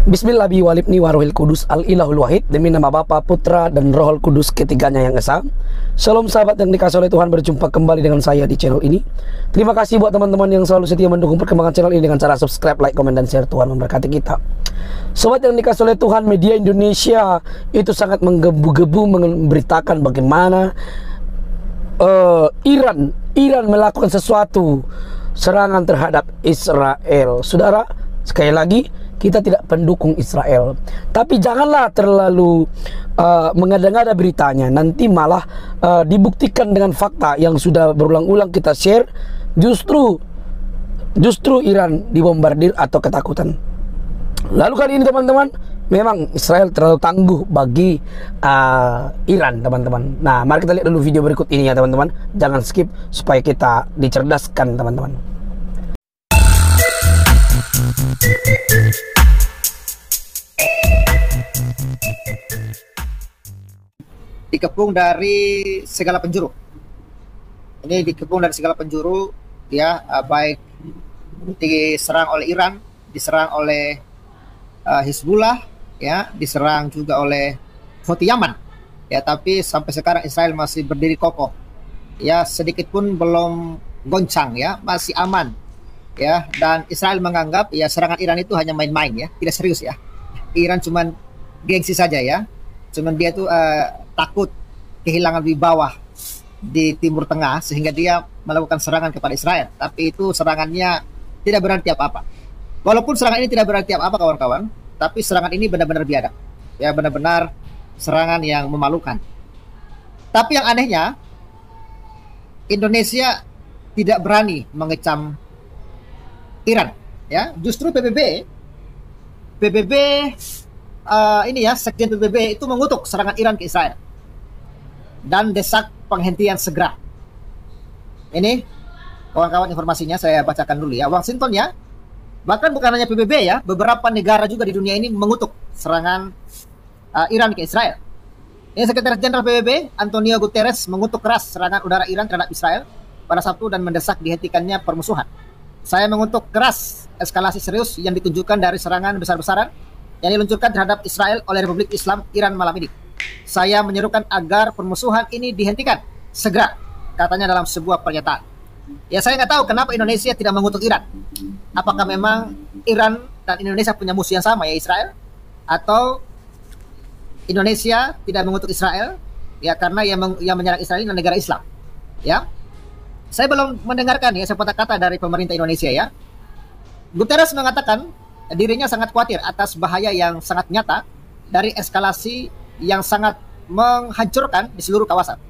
Bismillah bi walibni warohil kudus al ilahul wahid, demi nama Bapa, Putra, dan Rohul Kudus ketiganya yang esa. Shalom sahabat yang dikasih oleh Tuhan, berjumpa kembali dengan saya di channel ini. Terima kasih buat teman-teman yang selalu setia mendukung perkembangan channel ini dengan cara subscribe, like, komen, dan share. Tuhan memberkati kita. Sobat yang dikasih oleh Tuhan, media Indonesia itu sangat menggebu-gebu memberitakan bagaimana Iran melakukan sesuatu serangan terhadap Israel. Saudara, sekali lagi, kita tidak pendukung Israel, tapi janganlah terlalu mengada-ngada beritanya. Nanti malah dibuktikan dengan fakta yang sudah berulang-ulang kita share. Justru Iran dibombardir atau ketakutan. Lalu kali ini teman-teman, memang Israel terlalu tangguh bagi Iran, teman-teman. Nah, mari kita lihat dulu video berikut ini ya teman-teman. Jangan skip supaya kita dicerdaskan, teman-teman. Dikepung dari segala penjuru. Ini dikepung dari segala penjuru, ya, baik diserang oleh Iran, diserang oleh Hizbullah, ya, diserang juga oleh Houthi Yaman, ya. Tapi sampai sekarang Israel masih berdiri kokoh, ya, sedikit pun belum goncang, ya, masih aman, ya. Dan Israel menganggap ya serangan Iran itu hanya main-main, ya, tidak serius, ya. Iran cuman gengsi saja, ya. Cuman dia tuh takut kehilangan wibawa di Timur Tengah sehingga dia melakukan serangan kepada Israel. Tapi itu serangannya tidak berarti apa-apa. Walaupun serangan ini tidak berarti apa-apa kawan-kawan, tapi serangan ini benar-benar biadab. Ya, benar-benar serangan yang memalukan. Tapi yang anehnya, Indonesia tidak berani mengecam Iran, ya. Justru PBB ini ya, Sekjen PBB itu mengutuk serangan Iran ke Israel dan desak penghentian segera. Ini kawan-kawan informasinya saya bacakan dulu, ya. Washington, ya, bahkan bukan hanya PBB, ya, beberapa negara juga di dunia ini mengutuk serangan Iran ke Israel. Ini Sekretaris Jenderal PBB Antonio Guterres mengutuk keras serangan udara Iran terhadap Israel pada Sabtu dan mendesak dihentikannya permusuhan. Saya mengutuk keras eskalasi serius yang ditunjukkan dari serangan besar-besaran yang diluncurkan terhadap Israel oleh Republik Islam Iran malam ini. Saya menyerukan agar permusuhan ini dihentikan segera, katanya dalam sebuah pernyataan. Ya, saya nggak tahu kenapa Indonesia tidak mengutuk Iran. Apakah memang Iran dan Indonesia punya musuh yang sama, ya, Israel? Atau Indonesia tidak mengutuk Israel, ya, karena yang menyerang Israel ini negara Islam, ya? Saya belum mendengarkan, ya, sepatah kata dari pemerintah Indonesia, ya. Guterres mengatakan dirinya sangat khawatir atas bahaya yang sangat nyata dari eskalasi yang sangat menghancurkan di seluruh kawasan.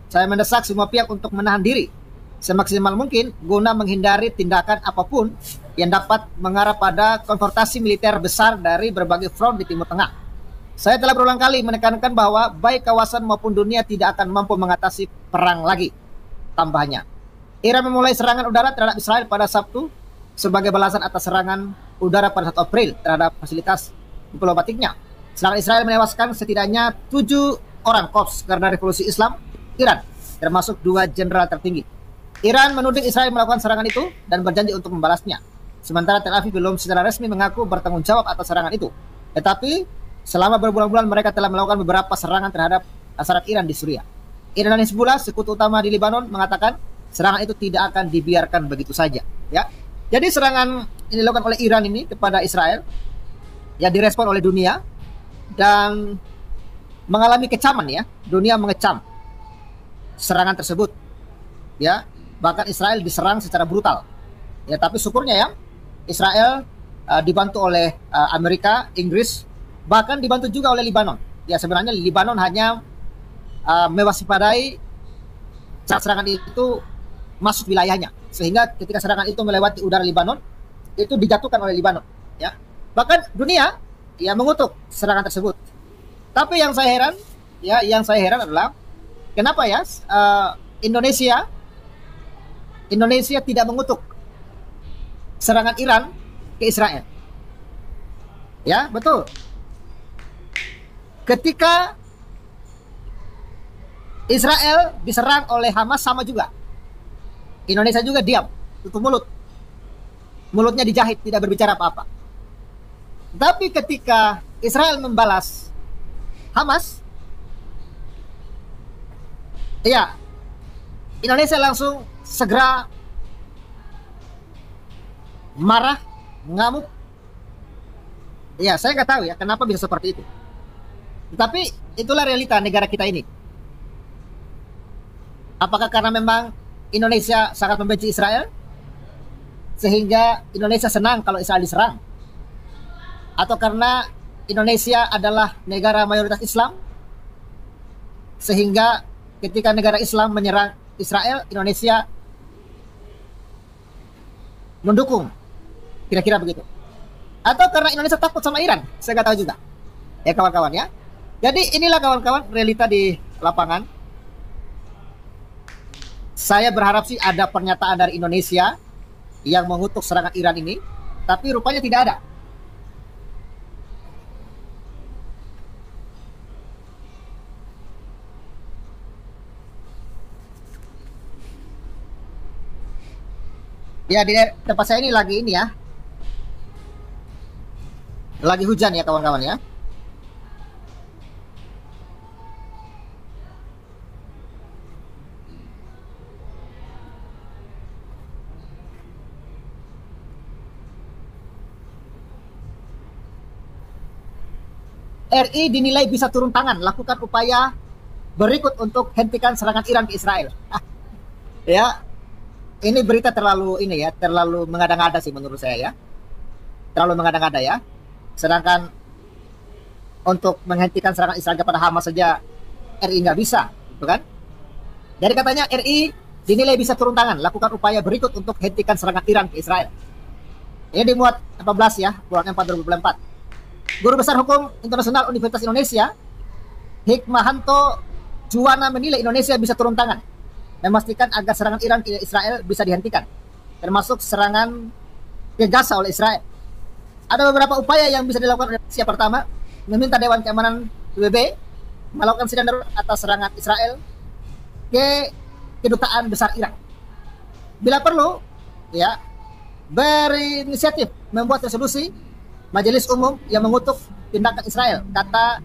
Saya mendesak semua pihak untuk menahan diri semaksimal mungkin guna menghindari tindakan apapun yang dapat mengarah pada konfrontasi militer besar dari berbagai front di Timur Tengah. Saya telah berulang kali menekankan bahwa baik kawasan maupun dunia tidak akan mampu mengatasi perang lagi. Tambahnya, Iran memulai serangan udara terhadap Israel pada Sabtu sebagai balasan atas serangan udara pada 1 April terhadap fasilitas diplomatiknya. Serangan Israel menewaskan setidaknya 7 orang Korps Garda Revolusi Islam Iran, termasuk 2 jenderal tertinggi. Iran menuding Israel melakukan serangan itu dan berjanji untuk membalasnya. Sementara Tel Aviv belum secara resmi mengaku bertanggung jawab atas serangan itu. Tetapi selama berbulan-bulan mereka telah melakukan beberapa serangan terhadap masyarakat Iran di Suriah. Iran dan Hizbullah, sekutu utama di Lebanon, mengatakan serangan itu tidak akan dibiarkan begitu saja, ya. Jadi serangan yang dilakukan oleh Iran ini kepada Israel, ya, direspon oleh dunia dan mengalami kecaman, ya. Dunia mengecam serangan tersebut, ya. Bahkan Israel diserang secara brutal, ya. Tapi syukurnya, ya, Israel dibantu oleh Amerika, Inggris, bahkan dibantu juga oleh Lebanon. Ya, sebenarnya Lebanon hanya mewaspadai saat serangan itu masuk wilayahnya, sehingga ketika serangan itu melewati udara Lebanon, itu dijatuhkan oleh Lebanon, ya. Bahkan dunia, ya, mengutuk serangan tersebut. Tapi yang saya heran adalah kenapa, ya, Indonesia tidak mengutuk serangan Iran ke Israel. Ya, betul. Ketika Israel diserang oleh Hamas sama juga, Indonesia juga diam, tutup mulut. Mulutnya dijahit, tidak berbicara apa-apa. Tapi ketika Israel membalas Hamas, ya Indonesia langsung segera marah, ngamuk. Ya, saya nggak tahu ya kenapa bisa seperti itu. Tetapi itulah realita negara kita ini. Apakah karena memang Indonesia sangat membenci Israel, sehingga Indonesia senang kalau Israel diserang? Atau karena Indonesia adalah negara mayoritas Islam, sehingga ketika negara Islam menyerang Israel, Indonesia mendukung? Kira-kira begitu. Atau karena Indonesia takut sama Iran? Saya nggak tahu juga. Ya kawan-kawan ya. Jadi inilah kawan-kawan realita di lapangan. Saya berharap sih ada pernyataan dari Indonesia yang mengutuk serangan Iran ini, tapi rupanya tidak ada. Ya, di tempat saya ini lagi ini ya. Lagi hujan ya kawan-kawan ya. RI dinilai bisa turun tangan, lakukan upaya berikut untuk hentikan serangan Iran ke Israel. Ya, ini berita terlalu ini ya, terlalu mengada-ngada sih menurut saya ya. Terlalu mengada-ngada ya. Sedangkan untuk menghentikan serangan Israel kepada Hamas saja RI nggak bisa, bukan? Jadi katanya RI dinilai bisa turun tangan, lakukan upaya berikut untuk hentikan serangan Iran ke Israel. Ini dimuat 14 ya, bulan 4 2024. Guru Besar Hukum Internasional Universitas Indonesia, Hikmahanto Juwana menilai Indonesia bisa turun tangan, memastikan agar serangan Iran ke Israel bisa dihentikan, termasuk serangan ke Gaza oleh Israel. Ada beberapa upaya yang bisa dilakukan oleh Indonesia. Pertama, meminta Dewan Keamanan PBB melakukan sidang darurat atas serangan Israel ke kedutaan besar Iran. Bila perlu, ya, berinisiatif membuat resolusi Majelis Umum yang mengutuk tindakan Israel, kata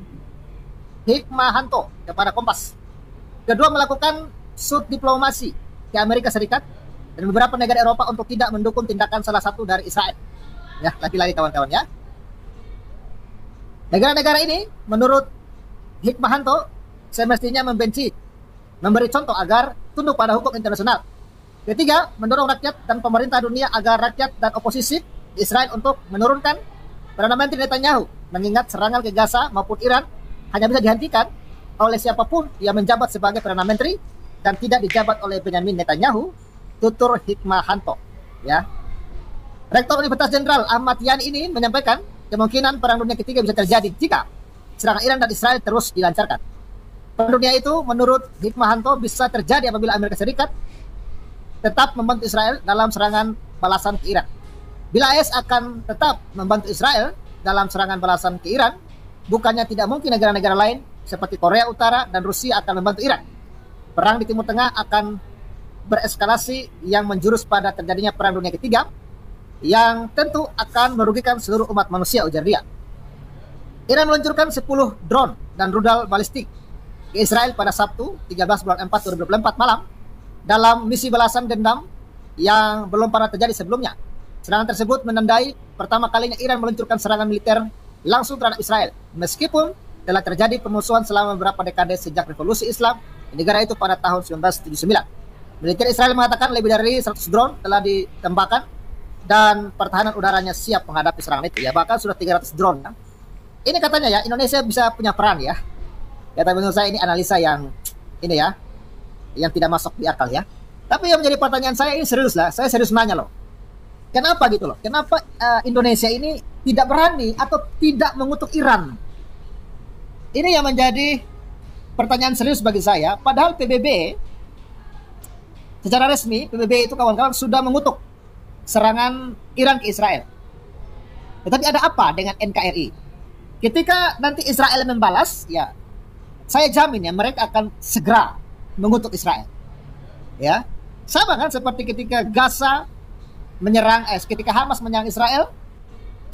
Hikmahanto kepada Kompas. Kedua, melakukan sud diplomasi ke Amerika Serikat dan beberapa negara Eropa untuk tidak mendukung tindakan salah satu dari Israel. Ya, lagi-lagi kawan-kawan ya. Negara-negara ini menurut Hikmahanto semestinya membenci, memberi contoh agar tunduk pada hukum internasional. Ketiga, mendorong rakyat dan pemerintah dunia agar rakyat dan oposisi Israel untuk menurunkan Perdana Menteri Netanyahu, mengingat serangan ke Gaza maupun Iran hanya bisa dihentikan oleh siapapun yang menjabat sebagai Perdana Menteri dan tidak dijabat oleh Benyamin Netanyahu, tutur Hikmahanto. Ya. Rektor Universitas Jenderal Ahmad Yani ini menyampaikan kemungkinan Perang Dunia Ketiga bisa terjadi jika serangan Iran dan Israel terus dilancarkan. Perang dunia itu menurut Hikmahanto bisa terjadi apabila Amerika Serikat tetap membantu Israel dalam serangan balasan ke Iran. Bila AS akan tetap membantu Israel dalam serangan balasan ke Iran, bukannya tidak mungkin negara-negara lain seperti Korea Utara dan Rusia akan membantu Iran. Perang di Timur Tengah akan bereskalasi yang menjurus pada terjadinya Perang Dunia Ketiga yang tentu akan merugikan seluruh umat manusia, ujar dia. Iran meluncurkan 10 drone dan rudal balistik ke Israel pada Sabtu 13 bulan 4 2024 malam dalam misi balasan dendam yang belum pernah terjadi sebelumnya. Serangan tersebut menandai pertama kalinya Iran meluncurkan serangan militer langsung terhadap Israel, meskipun telah terjadi permusuhan selama beberapa dekade sejak revolusi Islam di negara itu pada tahun 1979. Militer Israel mengatakan lebih dari 100 drone telah ditembakkan dan pertahanan udaranya siap menghadapi serangan itu. Ya, bahkan sudah 300 drone. Kan? Ini katanya ya, Indonesia bisa punya peran ya. Ya, tapi menurut saya ini analisa yang ini ya, yang tidak masuk di akal ya. Tapi yang menjadi pertanyaan saya ini serius lah, saya serius nanya loh. Kenapa gitu loh? Kenapa Indonesia ini tidak berani atau tidak mengutuk Iran? Ini yang menjadi pertanyaan serius bagi saya. Padahal PBB secara resmi, PBB itu kawan-kawan sudah mengutuk serangan Iran ke Israel. Tetapi ada apa dengan NKRI? Ketika nanti Israel membalas, ya saya jamin ya mereka akan segera mengutuk Israel. Ya, sama kan seperti ketika Gaza menyerang ketika Hamas menyerang Israel,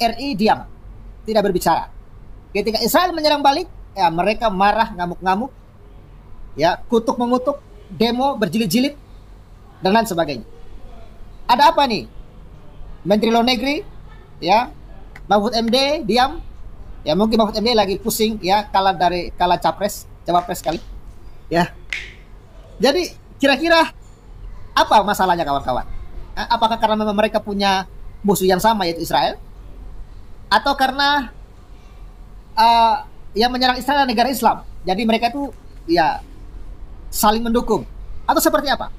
RI diam. tidak berbicara. Ketika Israel menyerang balik, ya mereka marah, ngamuk-ngamuk, ya kutuk mengutuk, demo berjilid-jilid dan lain sebagainya. Ada apa nih? Menteri Luar Negeri, ya Mahfud MD diam, ya mungkin Mahfud MD lagi pusing, ya kalah cawapres kali, ya. Jadi kira-kira apa masalahnya kawan-kawan? Apakah karena memang mereka punya musuh yang sama yaitu Israel, atau karena yang menyerang Israel adalah negara Islam, jadi mereka itu ya saling mendukung, atau seperti apa?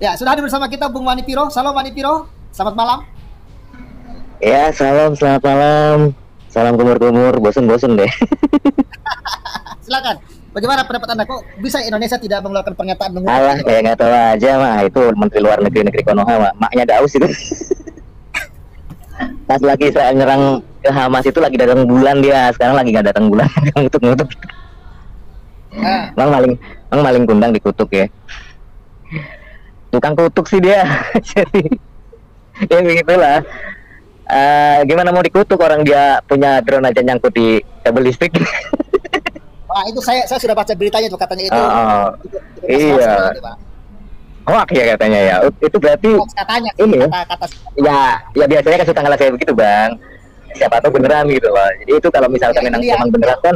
Ya, sudah hadir bersama kita Bung Wani Piro. Salam Wani Piro, selamat malam. Ya, salam, selamat malam. Salam kumur-kumur, bosen-bosen deh. Silakan. Bagaimana pendapat Anda? Kok bisa Indonesia tidak mengeluarkan pernyataan mengutuk? Alah, kayak nggak tahu aja mah. Itu Menteri Luar Negeri Konoha, maknya Daus itu. Pas lagi saya nyerang ke Hamas itu lagi datang bulan dia, sekarang lagi nggak datang bulan. Ngutuk-ngutuk. Bang maling kundang dikutuk ya. Tukang kutuk sih dia. Jadi ya begitulah. Gimana mau dikutuk orang dia punya drone aja nyangkut di kabel listrik. Wah, itu saya sudah baca beritanya tuh, katanya itu. Iya. Hoax ya katanya ya. Itu berarti katanya ini ya biasanya kan suka ngalah kayak begitu bang. Siapa tahu beneran gitu loh. Jadi itu kalau misalkan memang beneran kan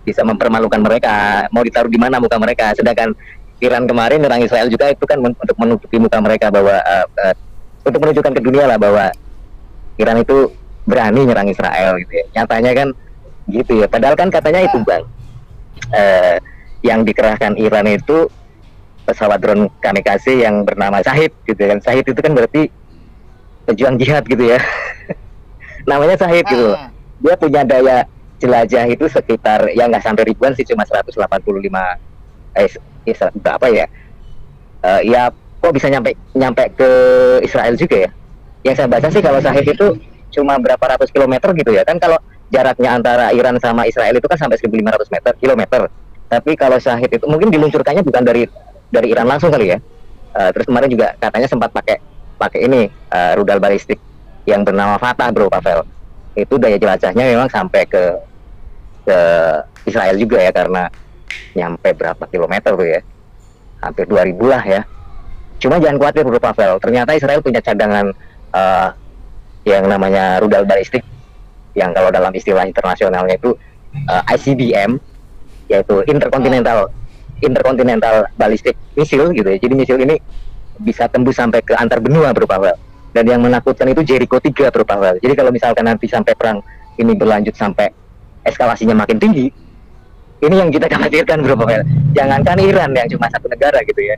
bisa mempermalukan mereka. Mau ditaruh di mana muka mereka. Sedangkan Iran kemarin nyerang Israel juga itu kan untuk menutupi muka mereka bahwa untuk menunjukkan ke dunia lah bahwa Iran itu berani nyerang Israel gitu ya. Nyatanya kan gitu ya. Padahal kan katanya itu bang, yang dikerahkan Iran itu pesawat drone kamikaze yang bernama Shahid gitu kan. Shahid itu kan berarti pejuang jihad gitu ya. Namanya Shahid gitu. Dia punya daya jelajah itu sekitar ya nggak sampai ribuan sih, cuma 185 berapa ya? Ya kok bisa nyampe ke Israel juga ya? Yang saya baca sih kalau Shahid itu cuma berapa ratus kilometer gitu ya kan. Kalau jaraknya antara Iran sama Israel itu kan sampai 1.500 kilometer. Tapi kalau Shahid itu mungkin diluncurkannya bukan dari Iran langsung kali ya. Terus kemarin juga katanya sempat pakai ini rudal balistik yang bernama Fatah bro Pavel. Itu daya jelajahnya memang sampai ke Israel juga ya, karena nyampe berapa kilometer tuh ya, hampir 2000 lah ya. Cuma jangan khawatir bro Pavel, ternyata Israel punya cadangan yang namanya rudal balistik yang kalau dalam istilah internasionalnya itu ICBM, yaitu interkontinental ballistic missile gitu ya. Jadi misil ini bisa tembus sampai ke antar benua bro Pavel. Dan yang menakutkan itu Jericho 3 bro Pavel. Jadi kalau misalkan nanti sampai perang ini berlanjut sampai eskalasinya makin tinggi, ini yang kita khawatirkan bro Pavel. Jangankan Iran yang cuma satu negara gitu ya,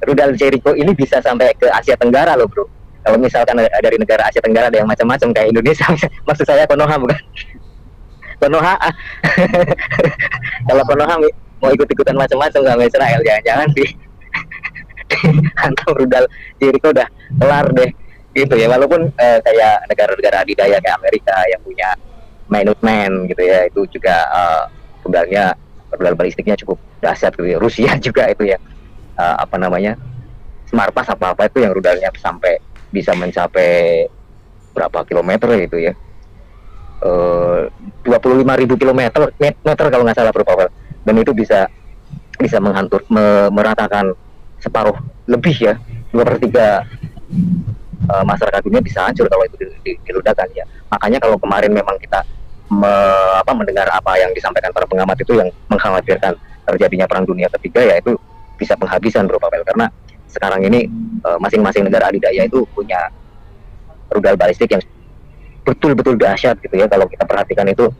rudal Jericho ini bisa sampai ke Asia Tenggara loh bro. Kalau misalkan dari negara Asia Tenggara ada yang macam-macam kayak Indonesia, maksud saya Konoha bukan Konoha. Kalau Konoha mau ikut-ikutan macam-macam sama Israel, jangan-jangan hantam rudal Jericho udah kelar deh gitu ya. Walaupun kayak negara-negara adidaya kayak Amerika yang punya Minuteman gitu ya, itu juga rudal balistiknya cukup dahsyat gitu ya. Rusia juga itu ya, Smarpas apa itu yang rudalnya sampai bisa mencapai berapa kilometer gitu ya, 25.000 kilometer kalau nggak salah bro Pavel. Dan itu bisa meratakan separuh lebih ya, 2/3 masyarakat dunia bisa hancur kalau itu diledakkan ya. Makanya kalau kemarin memang kita mendengar apa yang disampaikan para pengamat itu yang mengkhawatirkan terjadinya perang dunia ketiga, ya itu bisa penghabisan bro Pavel. Karena sekarang ini masing-masing negara adidaya itu punya rudal balistik yang betul-betul dahsyat gitu ya. Kalau kita perhatikan itu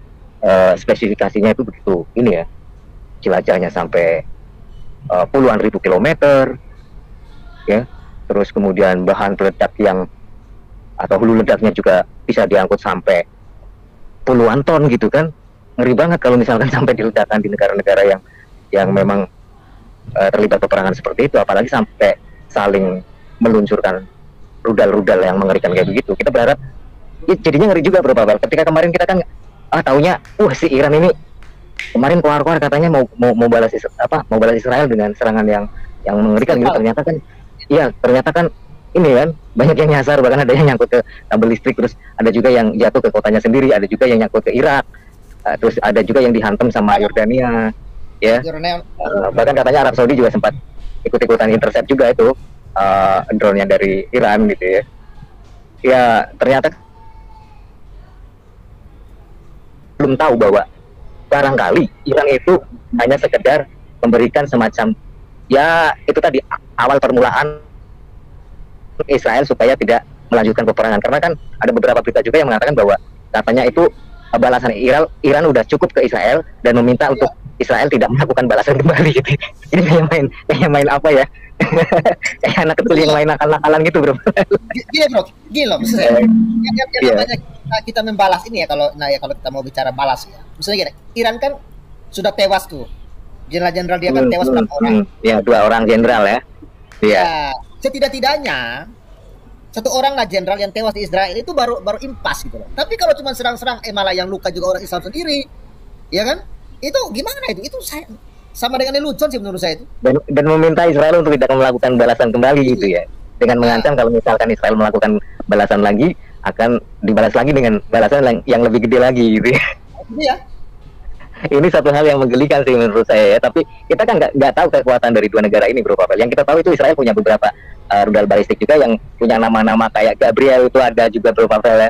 spesifikasinya itu begitu ini ya, jelajahnya sampai puluhan ribu kilometer ya. Terus kemudian bahan peledak atau hulu ledaknya juga bisa diangkut sampai puluhan ton gitu kan. Ngeri banget kalau misalkan sampai diledakkan di negara-negara yang memang terlibat peperangan seperti itu, apalagi sampai saling meluncurkan rudal-rudal yang mengerikan kayak begitu. Kita berharap jadinya ngeri juga bro Pavel. Ketika kemarin kita kan taunya si Iran ini kemarin keluar katanya mau balas Israel dengan serangan yang mengerikan gitu. Ternyata kan ini kan banyak yang nyasar, bahkan ada yang nyangkut ke kabel listrik, terus ada juga yang jatuh ke kotanya sendiri, ada juga yang nyangkut ke Irak, terus ada juga yang dihantam sama Yordania, ya. Bahkan katanya Arab Saudi juga sempat ikut-ikutan intercept juga itu drone-nya dari Iran gitu ya. Ya ternyata belum tahu bahwa barangkali Iran itu hanya sekedar memberikan semacam, ya itu tadi awal permulaan Israel supaya tidak melanjutkan peperangan, karena kan ada beberapa berita juga yang mengatakan bahwa katanya itu balasan Iran udah cukup ke Israel dan meminta untuk Israel tidak melakukan balasan kembali gitu. Ini kayak main apa ya? Kayak anak kecil yang main nakal-nakalan gitu, bro. Gini loh, maksudnya yang namanya kita membalas ini ya, kalau kita mau bicara balas ya. Misalnya gini, Iran kan sudah tewas tuh. Jenderal-jenderal dia kan tewas berapa orang? Ya, 2 orang jenderal ya. Iya. Setidak-tidaknya 1 orang lah jenderal yang tewas di Israel itu baru impas gitu loh. Tapi kalau cuma serang-serang malah yang luka juga orang Islam sendiri, ya kan? Itu gimana itu? Itu sama dengan lelucon sih menurut saya itu. Dan meminta Israel untuk tidak melakukan balasan kembali gitu ya. Dengan mengancam kalau misalkan Israel melakukan balasan lagi, akan dibalas lagi dengan balasan yang lebih gede lagi gitu ya. Iya. Ini satu hal yang menggelikan sih menurut saya ya. Tapi kita kan nggak tahu kekuatan dari 2 negara ini, bro Pavel. Yang kita tahu itu Israel punya beberapa rudal balistik juga yang punya nama-nama kayak Gabriel, itu ada juga, bro Pavel ya.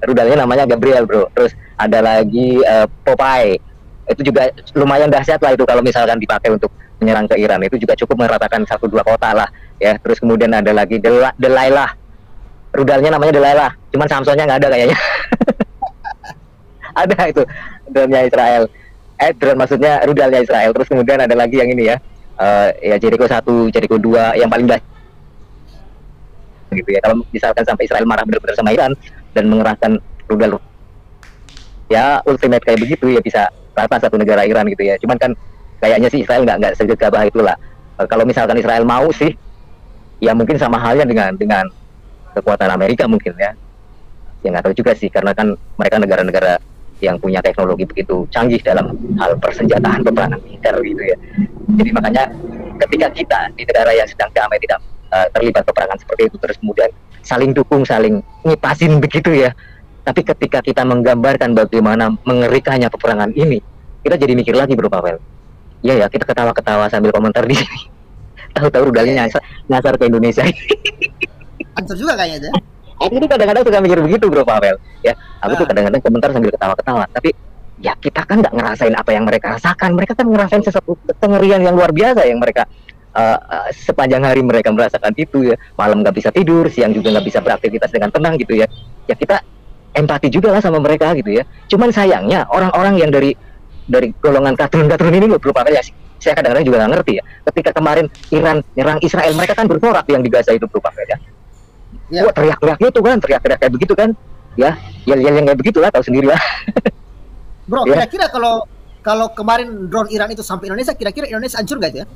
Rudalnya namanya Gabriel, bro. Terus ada lagi Popeye. Itu juga lumayan dahsyat lah itu kalau misalkan dipakai untuk menyerang ke Iran. Itu juga cukup meratakan 1-2 kota lah ya. Terus kemudian ada lagi Delilah. Rudalnya namanya Delilah, cuman Samsonnya nggak ada kayaknya. Ada itu drone-nya Israel. Drone maksudnya rudalnya Israel. Terus kemudian ada lagi yang ini ya, ya Jericho 1, Jericho 2 yang paling dahsyat gitu ya. Kalau misalkan sampai Israel marah benar-benar sama Iran dan mengerahkan rudal ya ultimate kayak begitu, ya bisa rata satu negara Iran gitu ya. Cuman kan kayaknya sih Israel nggak segegabah itulah. Kalau misalkan Israel mau sih, ya mungkin sama halnya dengan kekuatan Amerika mungkin ya. Ya nggak tahu juga sih, karena kan mereka negara-negara yang punya teknologi begitu canggih dalam hal persenjataan peperangan militer gitu ya. Jadi makanya ketika kita di negara yang sedang damai tidak terlibat peperangan seperti itu, terus kemudian saling dukung, saling ngipasin begitu ya. Tapi ketika kita menggambarkan bagaimana mengerikannya peperangan ini, kita jadi mikir lagi, bro Pavel. Iya ya, kita ketawa-ketawa sambil komentar di sini. Tahu-tahu rudalnya nyasar ke Indonesia. Hancur juga kayaknya itu ya. Aku tuh kadang-kadang suka mikir begitu, bro Pavel. Ya, aku tuh kadang-kadang komentar sambil ketawa-ketawa. Tapi ya kita kan nggak ngerasain apa yang mereka rasakan. Mereka kan ngerasain sesuatu kengerian yang luar biasa yang mereka sepanjang hari mereka merasakan itu ya. Malam nggak bisa tidur, siang juga nggak bisa beraktivitas dengan tenang gitu ya. Ya kita empati juga lah sama mereka gitu ya. Cuman sayangnya orang-orang yang dari golongan katun-katun ini loh, bro Pavel, ya saya kadang-kadang juga nggak ngerti ya. Ketika kemarin Iran nyerang Israel, mereka kan bersorak yang di Gaza itu, bro Pavel ya. Wah, teriak-teriak itu kan, teriak-teriak kayak begitu kan, ya, yel-yel yang kayak begitulah, tahu sendiri lah. Bro, kira-kira kalau kemarin drone Iran itu sampai Indonesia, kira-kira Indonesia hancur gak itu ya?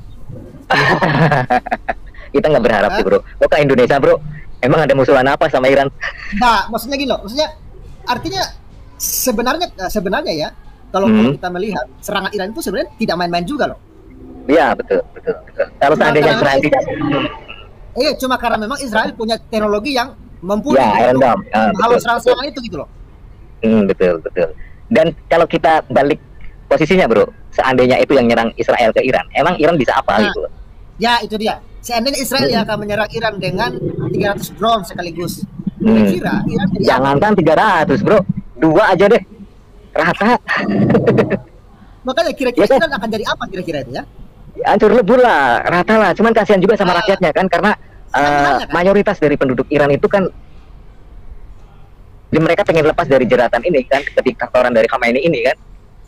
Kita nggak berharap sih, bro. Kok ke Indonesia, bro? Emang ada musuhan apa sama Iran? Nah, maksudnya gini loh, maksudnya artinya sebenarnya ya, kalau kita melihat serangan Iran itu sebenarnya tidak main-main juga loh. Iya, betul. Kalau seandainya Israel tidak, cuma karena memang Israel punya teknologi yang mumpuni kalau serangan itu gitu loh. Betul. Dan kalau kita balik posisinya, bro, seandainya itu yang nyerang Israel ke Iran, emang Iran bisa apa gitu? Ya, itu dia. Seandainya Israel yang akan menyerang Iran dengan 300 drone sekaligus, kira-kira Iran jangankan 300, bro, 2 aja deh, rata. Makanya kira-kira Iran akan jadi apa kira-kira itu ya? Hancur lebur lah, rata lah. Cuman kasihan juga sama rakyatnya kan, karena mayoritas dari penduduk Iran itu kan, mereka pengen lepas dari jeratan ini kan, kediktatoran dari Khamenei ini kan.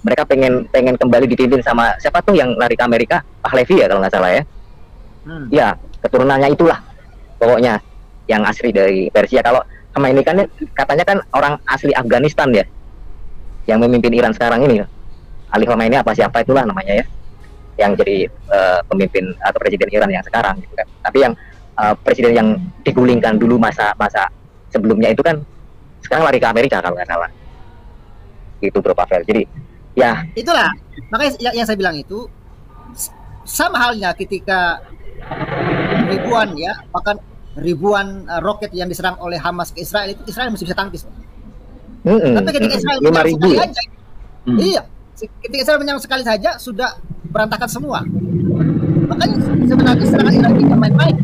Mereka pengen kembali dipimpin sama siapa tuh yang lari ke Amerika, Pahlavi ya kalau nggak salah ya. Ya, keturunannya itulah pokoknya yang asli dari Persia. Kalau Khamenei kan katanya kan orang asli Afghanistan ya, yang memimpin Iran sekarang ini. Ali Khamenei apa siapa itulah namanya ya, yang jadi pemimpin atau presiden Iran yang sekarang gitu kan. Tapi yang presiden yang digulingkan dulu masa sebelumnya itu kan sekarang lari ke Amerika kalau nggak salah. Itu, bro Pavel. Jadi ya itulah makanya yang saya bilang itu sama halnya ketika ribuan ya, bahkan ribuan roket yang diserang oleh Hamas ke Israel itu Israel masih bisa tangkis. Mm-mm. Tapi ketika Israel 5.000 menyerang sekali ya? aja, iya, ketika Israel menyerang sekali saja sudah berantakan semua. Makanya sebenarnya serangan Iran ini main-main.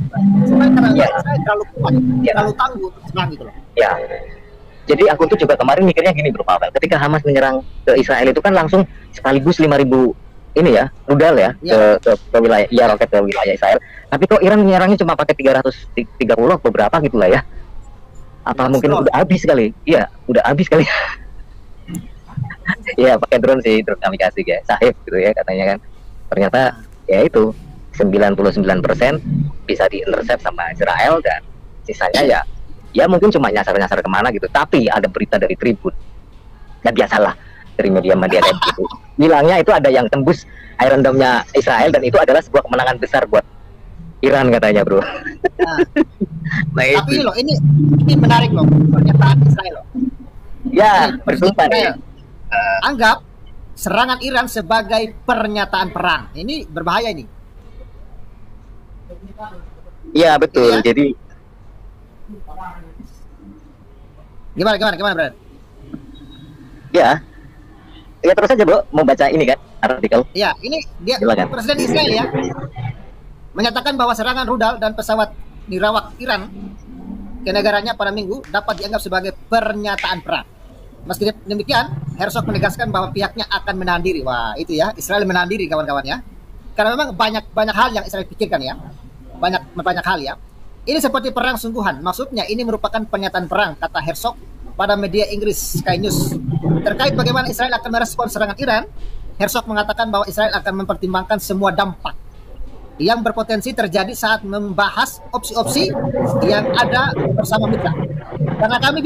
Sebenarnya karena Ya. Israel terlalu kuat, Ya. terlalu tangguh untuk serang gitu loh. Ya. Jadi aku tuh juga kemarin mikirnya gini Bro Pavel, ketika Hamas menyerang ke Israel itu kan langsung sekaligus 5.000 ini ya, rudal ya, Ya. ke wilayah, ya roket ke wilayah Israel. Tapi kok Iran menyerangnya cuma pakai 330 beberapa gitu lah ya. Apa Ya, mungkin drone. udah habis kali? Iya, udah habis kali. Iya, pakai drone sih, drone kamikaze ya, Sahib gitu ya katanya kan. Ternyata ya itu 99% bisa di-intercept sama Israel dan sisanya ya mungkin cuma nyasar-nyasar kemana gitu. Tapi ada berita dari Tribun. Ya biasalah dari media-media kayak gitu. Bilangnya itu ada yang tembus Iron Dome-nya Israel dan itu adalah sebuah kemenangan besar buat Iran katanya, Bro. Nah, Nah, tapi itu. loh ini menarik loh pernyataan Israel loh. Ya, Ini bersumpah Israel nih. anggap serangan Iran sebagai pernyataan perang. Ini berbahaya ini. Iya, betul. Iya. Jadi Gimana, Brad? ya, ya terus aja, Bro. Mau baca ini kan artikel. Ya, ini dia Silakan. Presiden Israel ya menyatakan bahwa serangan rudal dan pesawat nirawak Iran ke negaranya pada Minggu dapat dianggap sebagai pernyataan perang. Meski demikian, Herzog menegaskan bahwa pihaknya akan menahan diri. Wah, itu ya, Israel menahan diri kawan-kawan ya. Karena memang banyak hal yang Israel pikirkan ya. Banyak hal ya. Ini seperti perang sungguhan. Maksudnya ini merupakan pernyataan perang, kata Herzog pada media Inggris Sky News. Terkait bagaimana Israel akan merespon serangan Iran, Herzog mengatakan bahwa Israel akan mempertimbangkan semua dampak yang berpotensi terjadi saat membahas opsi-opsi yang ada bersama mitra. Karena kami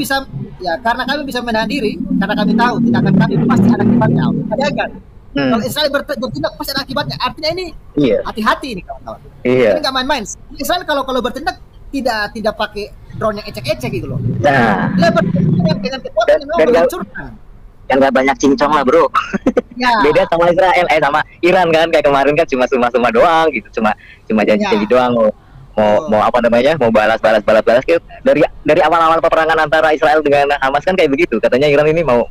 bisa menahan diri, karena kami tahu tindakan kami pasti ada akibatnya. Ada kan? Kalau Israel bertindak pasti ada akibatnya. Artinya ini Iya. hati-hati ini kawan-kawan. Iya. Ini nggak main-main. Israel kalau bertindak tidak pakai drone yang ecek-ecek gitu loh. Nah, Dia bertindak dengan kekuatan yang memang Dan- menghancurkan. kan nggak banyak cincong lah, Bro. Ya. Beda sama Israel, sama Iran kan, kayak kemarin kan cuma doang gitu, cuma janji-janji Ya. doang, mau apa namanya, mau balas gitu. Dari awal-awal peperangan antara Israel dengan Hamas kan kayak begitu, katanya Iran ini mau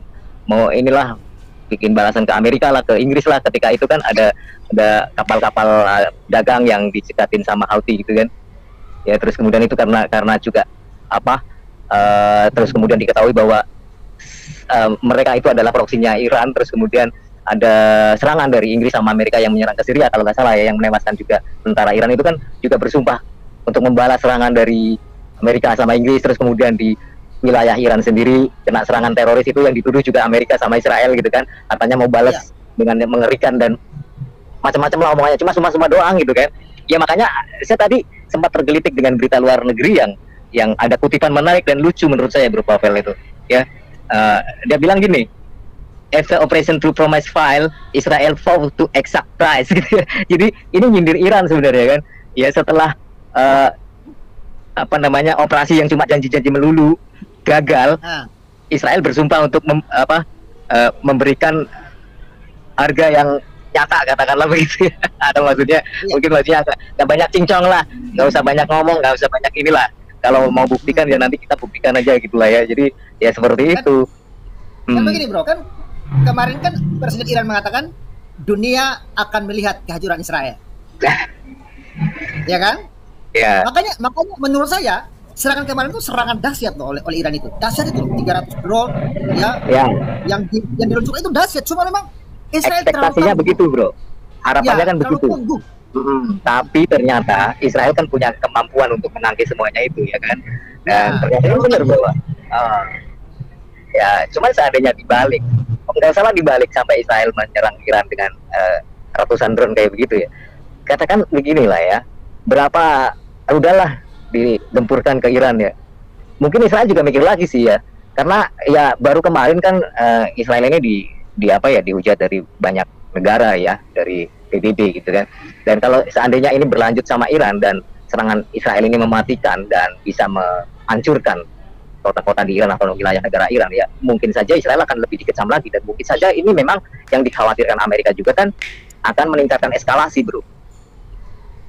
inilah bikin balasan ke Amerika lah, ke Inggris lah, ketika itu kan ada kapal-kapal dagang yang dicekatin sama Houthi gitu kan. Ya terus kemudian itu karena juga terus kemudian diketahui bahwa mereka itu adalah proksinya Iran, terus kemudian ada serangan dari Inggris sama Amerika yang menyerang ke Syria kalau nggak salah ya, yang menewaskan juga tentara Iran itu kan juga bersumpah untuk membalas serangan dari Amerika sama Inggris, terus kemudian di wilayah Iran sendiri kena serangan teroris itu yang dituduh juga Amerika sama Israel gitu kan, katanya mau balas dengan mengerikan dan macam-macam lah omongannya, cuma suma doang gitu kan. Ya makanya saya tadi sempat tergelitik dengan berita luar negeri yang ada kutipan menarik dan lucu menurut saya, Bro Pavel itu ya. Dia bilang gini, after operation True Promise File, Israel fall to exact price gitu ya. Jadi ini nyindir Iran sebenarnya kan. Ya setelah operasi yang cuma janji-janji melulu gagal, Israel bersumpah untuk memberikan harga yang nyata, katakanlah begitu ya. Atau maksudnya mungkin nggak banyak cincong lah, nggak usah banyak ngomong, nggak usah banyak inilah. Kalau mau buktikan ya nanti kita buktikan aja gitulah ya. Jadi ya seperti itu. Kan begini Bro, kan kemarin kan Presiden Iran mengatakan dunia akan melihat kehancuran Israel. Ya kan? Ya. Makanya menurut saya serangan kemarin itu serangan dahsyat loh oleh Iran itu. Dahsyat itu 300 drone ya. Yang diluncurkan itu dahsyat. Cuma memang Israel ekspektasinya begitu, Bro. Harapannya kan begitu. Tapi ternyata Israel kan punya kemampuan untuk menangkis semuanya itu ya kan. Dan ternyata itu benar bahwa ya cuman seandainya dibalik, nggak salah dibalik sampai Israel menyerang Iran dengan ratusan drone kayak begitu ya. Katakan beginilah ya, berapa udahlah digempurkan ke Iran ya. Mungkin Israel juga mikir lagi sih ya, karena ya baru kemarin kan Israel ini dihujat dari banyak negara ya, dari PBB gitu kan. Dan kalau seandainya ini berlanjut sama Iran dan serangan Israel ini mematikan dan bisa menghancurkan kota-kota di Iran atau wilayah negara Iran ya, mungkin saja Israel akan lebih dikecam lagi, dan mungkin saja ini memang yang dikhawatirkan Amerika juga kan akan meningkatkan eskalasi, Bro.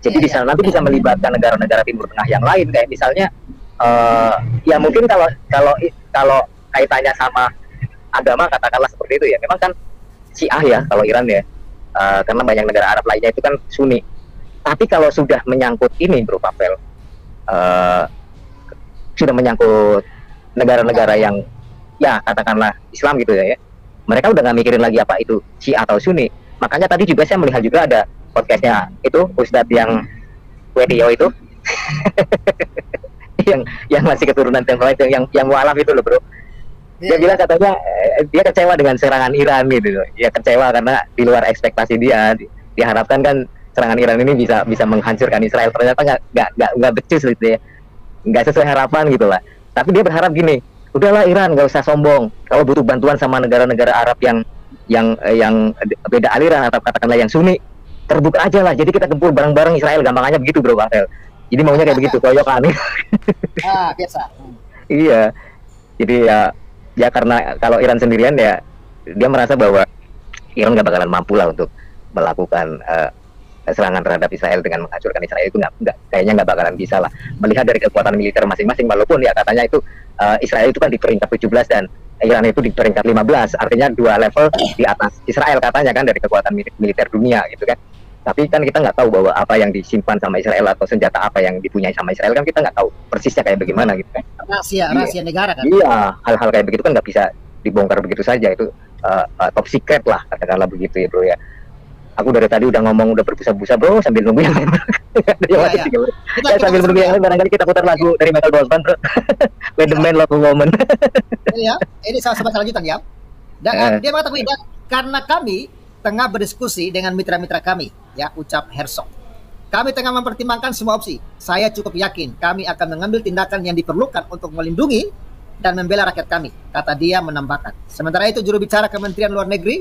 Jadi Iya, di sana nanti bisa melibatkan negara-negara Timur Tengah yang lain, kayak misalnya ya mungkin kalau kalau kaitannya sama agama katakanlah seperti itu ya. Memang kan Syiah ya kalau Iran ya. Karena banyak negara Arab lainnya itu kan Sunni. Tapi kalau sudah menyangkut ini Bro Pavel, sudah menyangkut negara-negara yang ya katakanlah Islam gitu ya, mereka udah nggak mikirin lagi apa itu Syiah atau Sunni. Makanya tadi juga saya melihat juga ada podcastnya itu Ustadz yang Wedio itu yang masih keturunan Tionghoa itu, yang mualaf itu loh Bro. Dia bilang katanya dia kecewa dengan serangan Iran gitu. Ya kecewa karena di luar ekspektasi dia. Diharapkan kan serangan Iran ini bisa menghancurkan Israel. Ternyata nggak becus gitu ya. Nggak sesuai harapan gitu lah. Tapi dia berharap gini, udahlah Iran nggak usah sombong. Kalau butuh bantuan sama negara-negara Arab yang beda aliran atau katakanlah yang Sunni, terbuka aja lah. Jadi kita gempur bareng-bareng Israel, gampangannya begitu Bro Pavel. Jadi maunya kayak begitu, koyokan. Biasa. Iya. Jadi ya karena kalau Iran sendirian ya dia merasa bahwa Iran nggak bakalan mampu lah untuk melakukan serangan terhadap Israel dengan menghancurkan Israel itu kayaknya nggak bakalan bisa lah, melihat dari kekuatan militer masing-masing. Walaupun ya katanya itu Israel itu kan di peringkat 17 dan Iran itu di peringkat 15, artinya 2 level di atas Israel katanya kan dari kekuatan militer dunia gitu kan. Tapi kan kita nggak tahu bahwa apa yang disimpan sama Israel atau senjata apa yang dipunyai sama Israel kan kita nggak tahu persisnya kayak bagaimana gitu kan. Rahasia negara kan. Iya, hal-hal kayak begitu kan nggak bisa dibongkar begitu saja, itu top secret lah katakanlah begitu ya Bro ya. Aku dari tadi udah ngomong udah berbusa-busa Bro sambil nunggu yang lain. Iya. Sambil nunggu yang lain barangkali kita putar lagu dari Michael Bolton Bro. When the Man Love a Woman. Ya, ini sahabat lanjutan ya. Dan dia mengatakan dan karena kami tengah berdiskusi dengan mitra-mitra kami, ya, ucap Herzog. Kami tengah mempertimbangkan semua opsi. Saya cukup yakin kami akan mengambil tindakan yang diperlukan untuk melindungi dan membela rakyat kami, kata dia menambahkan. Sementara itu juru bicara Kementerian Luar Negeri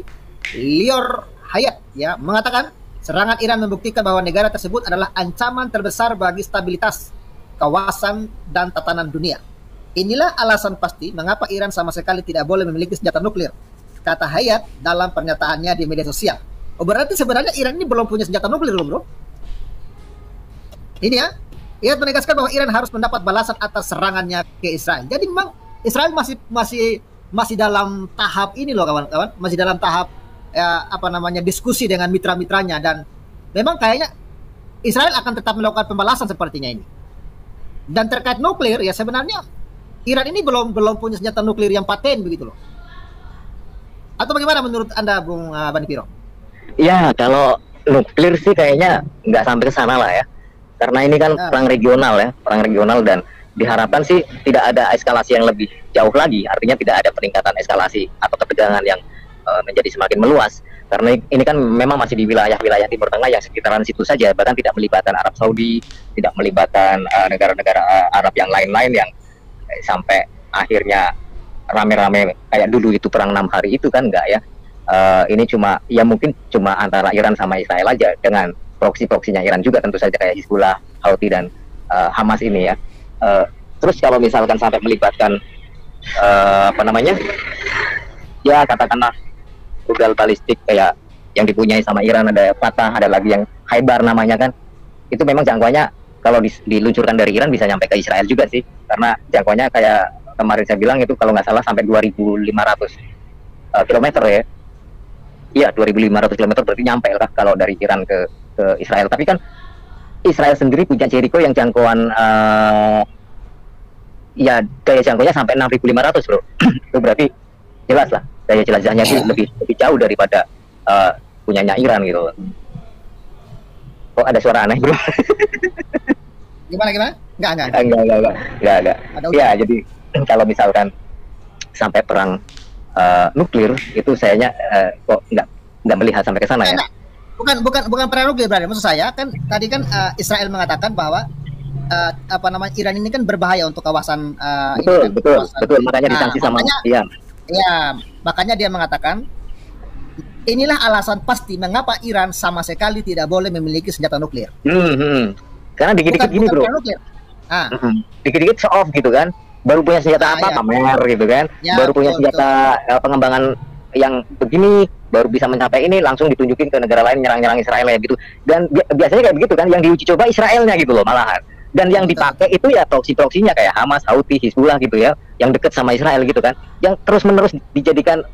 Lior Hayat ya mengatakan serangan Iran membuktikan bahwa negara tersebut adalah ancaman terbesar bagi stabilitas kawasan dan tatanan dunia. Inilah alasan pasti mengapa Iran sama sekali tidak boleh memiliki senjata nuklir, kata Hayat dalam pernyataannya di media sosial. Oh, berarti sebenarnya Iran ini belum punya senjata nuklir loh Bro. Ini ya, Hayat menegaskan bahwa Iran harus mendapat balasan atas serangannya ke Israel. Jadi memang Israel masih dalam tahap ini loh kawan-kawan, masih dalam tahap diskusi dengan mitra-mitranya, dan memang kayaknya Israel akan tetap melakukan pembalasan sepertinya ini. Dan terkait nuklir ya sebenarnya Iran ini belum punya senjata nuklir yang paten begitu loh. Atau bagaimana menurut Anda Bung Bani Piro? Ya kalau nuklir sih kayaknya nggak sampai ke sana lah ya. Karena ini kan perang regional ya, perang regional, dan diharapkan sih tidak ada eskalasi yang lebih jauh lagi. Artinya tidak ada peningkatan eskalasi atau ketegangan yang menjadi semakin meluas. Karena ini kan memang masih di wilayah-wilayah Timur Tengah yang sekitaran situ saja, bahkan tidak melibatkan Arab Saudi, tidak melibatkan negara-negara Arab yang lain-lain yang sampai akhirnya rame-rame kayak dulu itu perang 6 hari itu kan enggak ya. Ini cuma ya mungkin cuma antara Iran sama Israel aja, dengan proksi-proksinya Iran juga tentu saja kayak Hizbullah, Houthi dan Hamas ini ya. Terus kalau misalkan sampai melibatkan ya katakanlah rudal balistik kayak yang dipunyai sama Iran, ada Fatah, ada lagi yang Khaibar namanya kan, itu memang jangkauannya kalau diluncurkan dari Iran bisa nyampe ke Israel juga sih, karena jangkauannya kayak kemarin saya bilang itu kalau nggak salah sampai 2.500 km ya. Iya 2.500 km berarti nyampe lah kalau dari Iran ke Israel. Tapi kan Israel sendiri punya Jericho yang jangkauan ya daya jangkaunya sampai 6.500 Bro. Itu berarti jelas lah daya jelajahnya itu lebih jauh daripada punyanya Iran gitu. Kok ada suara aneh Bro? Gimana? Enggak. Ya jadi kalau misalkan sampai perang nuklir itu sayanya kok nggak melihat sampai ke sana ya. Bukan perang nuklir berarti. Maksud saya kan tadi kan Israel mengatakan bahwa Iran ini kan berbahaya untuk kawasan betul makanya disanksi sama Iran. Ya, makanya dia mengatakan inilah alasan pasti mengapa Iran sama sekali tidak boleh memiliki senjata nuklir. Karena dikit-dikit gini Bro. Dikit-dikit show off gitu kan. Baru punya senjata pamer gitu kan. Ya, baru punya senjata pengembangan yang begini baru bisa mencapai ini langsung ditunjukin ke negara lain nyerang-nyerang Israel ya gitu. Dan biasanya kayak begitu kan, yang diuji coba Israelnya gitu loh malahan. Dan yang dipakai itu ya proksi-proksinya kayak Hamas, Houthi, Hizbullah gitu ya, yang deket sama Israel gitu kan. Yang terus-menerus dijadikan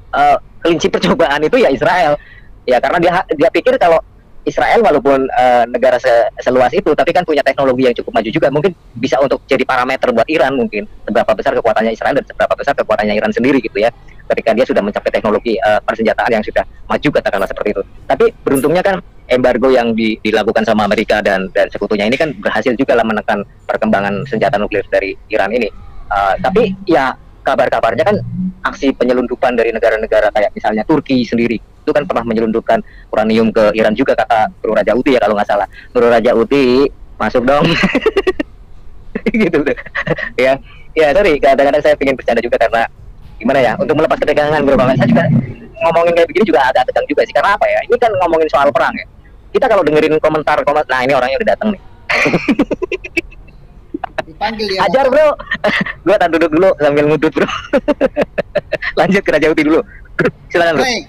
kelinci percobaan itu ya Israel. Ya karena dia pikir kalau Israel walaupun negara seluas itu, tapi kan punya teknologi yang cukup maju juga, mungkin bisa untuk jadi parameter buat Iran mungkin seberapa besar kekuatannya Israel dan seberapa besar kekuatannya Iran sendiri gitu ya. Ketika dia sudah mencapai teknologi persenjataan yang sudah maju katakanlah seperti itu. Tapi beruntungnya kan embargo yang dilakukan sama Amerika dan sekutunya ini kan berhasil juga lah menekan perkembangan senjata nuklir dari Iran ini. Tapi ya kabar-kabarnya kan aksi penyelundupan dari negara-negara kayak misalnya Turki sendiri itu kan pernah menyelundupkan uranium ke Iran juga, kata Nur Raja Uti ya kalau nggak salah. Nur Raja Uti masuk dong. Gitu ya. Ya sorry, kadang-kadang saya ingin bercanda juga karena gimana ya, untuk melepas ketegangan bro. Saya juga ngomongin kayak begini juga agak tegang juga sih, karena apa ya, ini kan ngomongin soal perang ya. Kita kalau dengerin komentar, nah ini orangnya udah datang nih. Dipanggil ya. Ajar bro. Gue tak duduk dulu sambil ngudut bro. Lanjut ke Raja Uti dulu. Silakan bro. Baik,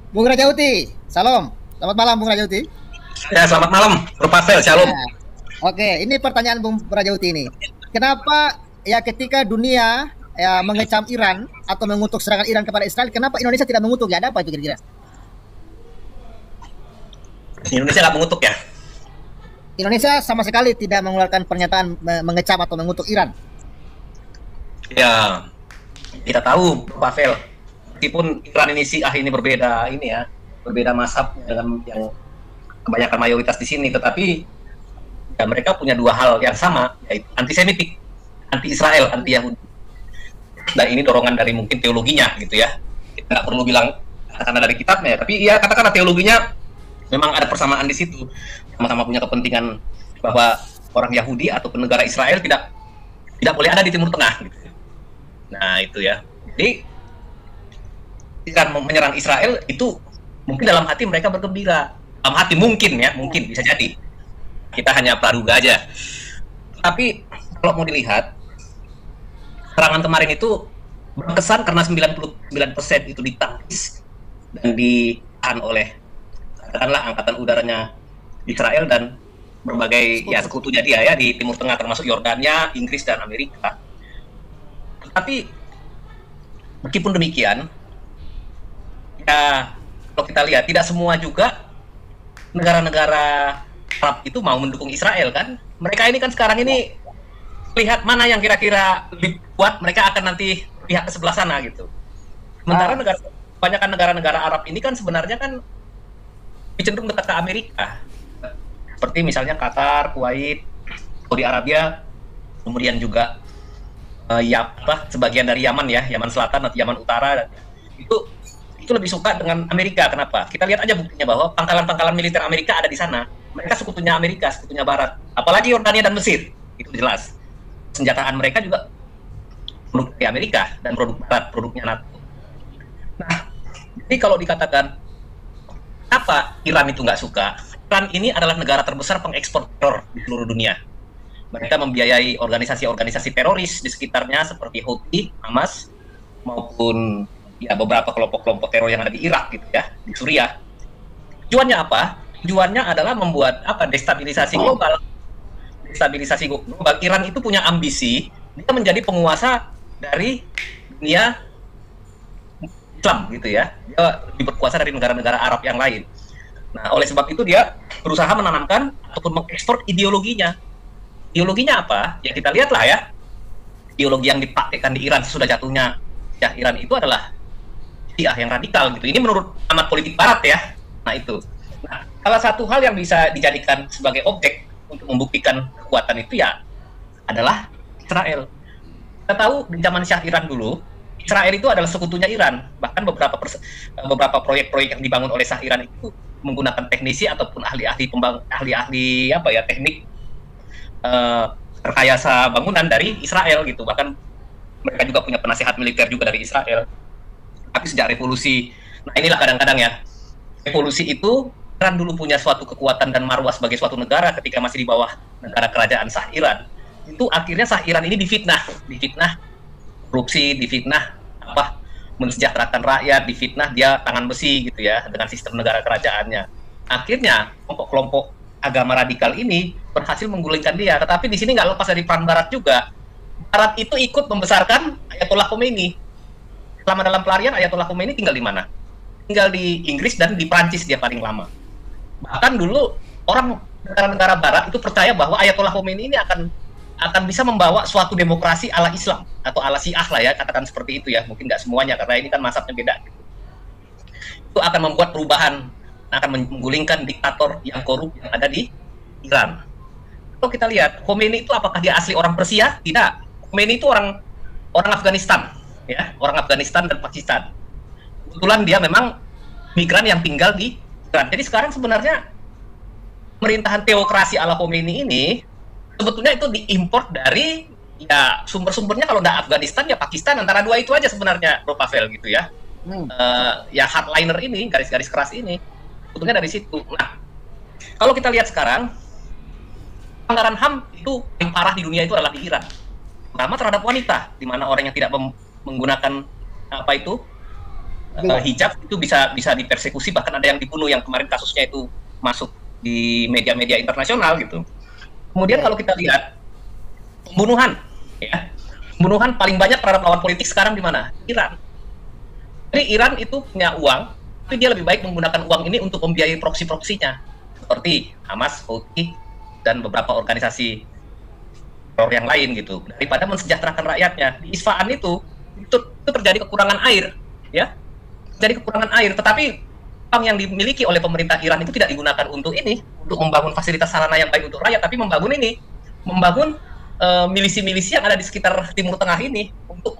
Bung Raja Uti, salam. Selamat malam Bung Raja Uti. Ya, selamat malam, Bro Pavel, shalom. Nah, oke, ini pertanyaan Bung Raja Uti ini. Kenapa ya ketika dunia ya mengecam Iran atau mengutuk serangan Iran kepada Israel, kenapa Indonesia tidak mengutuk? Ya ada apa itu kira-kira? Indonesia nggak mengutuk ya? Indonesia sama sekali tidak mengeluarkan pernyataan mengecam atau mengutuk Iran. Ya, kita tahu, Bro Pavel, meskipun Iran ini Syiah ini berbeda ini ya, berbeda mazhab dengan yang kebanyakan mayoritas di sini, tetapi ya mereka punya dua hal yang sama, yaitu antisemitik, anti Israel, anti Yahudi. Dan ini dorongan dari mungkin teologinya gitu ya. Kita nggak perlu bilang karena dari kitabnya, tapi ya katakanlah teologinya memang ada persamaan di situ. Sama-sama punya kepentingan bahwa orang Yahudi atau negara Israel tidak boleh ada di Timur Tengah gitu. Nah, itu ya. Jadi Iran menyerang Israel itu mungkin dalam hati mereka bergembira. Dalam hati mungkin ya, mungkin bisa jadi. Kita hanya praduga aja. Tapi kalau mau dilihat, serangan kemarin itu berkesan karena 99% itu ditangkis dan ditahan oleh katakanlah angkatan udaranya Israel dan berbagai ya sekutunya dia ya di Timur Tengah, termasuk Yordania, Inggris dan Amerika. Tapi meskipun demikian, ya kalau kita lihat tidak semua juga negara-negara Arab itu mau mendukung Israel kan. Mereka ini kan sekarang ini lihat mana yang kira-kira lebih kuat, mereka akan nanti pihak ke sebelah sana gitu. Sementara kebanyakan negara-negara Arab ini kan sebenarnya kan cenderung dekat ke Amerika. Seperti misalnya Qatar, Kuwait, Saudi Arabia, kemudian juga sebagian dari Yaman ya, Yaman Selatan atau Yaman Utara, itu lebih suka dengan Amerika. Kenapa? Kita lihat aja buktinya bahwa pangkalan-pangkalan militer Amerika ada di sana. Mereka sekutunya Amerika, sekutunya Barat. Apalagi Yordania dan Mesir, itu jelas. Senjataan mereka juga produk dari Amerika dan produk Barat, produknya NATO. Nah, jadi kalau dikatakan apa Iran itu nggak suka? Iran ini adalah negara terbesar pengekspor teror di seluruh dunia. Mereka membiayai organisasi-organisasi teroris di sekitarnya seperti Houthi, Hamas, maupun ya beberapa kelompok-kelompok teror yang ada di Irak gitu ya, di Suriah. Tujuannya apa? Tujuannya adalah membuat destabilisasi global. Destabilisasi global. Iran itu punya ambisi dia menjadi penguasa dari dunia Islam gitu ya. Dia lebih berkuasa dari negara-negara Arab yang lain. Nah, oleh sebab itu dia berusaha menanamkan ataupun mengekspor ideologinya. Ideologinya apa? Ya kita lihatlah ya. Ideologi yang dipraktikkan di Iran sesudah jatuhnya ya Iran itu adalah Syiah yang radikal gitu. Ini menurut amat politik Barat ya. Nah itu. Nah, salah satu hal yang bisa dijadikan sebagai objek untuk membuktikan kekuatan itu ya adalah Israel. Kita tahu di zaman Syah Iran dulu, Israel itu adalah sekutunya Iran. Bahkan beberapa proyek-proyek yang dibangun oleh Syah Iran itu menggunakan teknisi ataupun ahli-ahli teknik rekayasa bangunan dari Israel gitu. Bahkan mereka juga punya penasihat militer juga dari Israel. Tapi sejak revolusi, nah inilah kadang-kadang ya, revolusi itu Iran dulu punya suatu kekuatan dan marwah sebagai suatu negara ketika masih di bawah negara kerajaan Shah Iran. Itu akhirnya Shah Iran ini difitnah, korupsi, difitnah mensejahterakan rakyat, difitnah dia tangan besi gitu ya dengan sistem negara kerajaannya. Akhirnya kelompok-kelompok agama radikal ini berhasil menggulingkan dia. Tetapi di sini nggak lepas dari peran Barat juga. Barat itu ikut membesarkan Ayatollah Khomeini. Selama dalam pelarian Ayatollah Khomeini tinggal di mana? Tinggal di Inggris dan di Prancis dia paling lama. Bahkan dulu orang negara-negara Barat itu percaya bahwa Ayatollah Khomeini ini akan bisa membawa suatu demokrasi ala Islam atau ala Syiah lah ya, katakan seperti itu ya. Mungkin nggak semuanya karena ini kan mazhabnya beda. Gitu. Itu akan membuat perubahan, akan menggulingkan diktator yang korup yang ada di Iran. Kalau kita lihat Khomeini itu apakah dia asli orang Persia? Tidak. Khomeini itu orang Afghanistan, ya, orang Afghanistan dan Pakistan. Kebetulan dia memang migran yang tinggal di Iran. Jadi sekarang sebenarnya pemerintahan teokrasi ala Khomeini ini sebetulnya itu diimpor dari ya sumber-sumbernya kalau nggak Afghanistan ya Pakistan, antara dua itu aja sebenarnya, Bro Pavel gitu ya. Ya hardliner ini, garis-garis keras ini sebetulnya dari situ. Nah, kalau kita lihat sekarang pelanggaran HAM itu yang parah di dunia itu adalah di Iran. Pertama terhadap wanita, di mana orang yang tidak menggunakan apa itu hijab itu bisa dipersekusi, bahkan ada yang dibunuh yang kemarin kasusnya itu masuk di media-media internasional gitu. Kemudian kalau kita lihat pembunuhan, ya, pembunuhan paling banyak terhadap lawan politik sekarang di mana? Iran. Jadi Iran itu punya uang, tapi dia lebih baik menggunakan uang ini untuk membiayai proksi-proksinya, seperti Hamas, Houthi, dan beberapa organisasi teror yang lain gitu, daripada mensejahterakan rakyatnya. Di Isfahan itu terjadi kekurangan air, ya, jadi kekurangan air. Tetapi uang yang dimiliki oleh pemerintah Iran itu tidak digunakan untuk ini, untuk membangun fasilitas sarana yang baik untuk rakyat, tapi membangun milisi-milisi yang ada di sekitar Timur Tengah ini untuk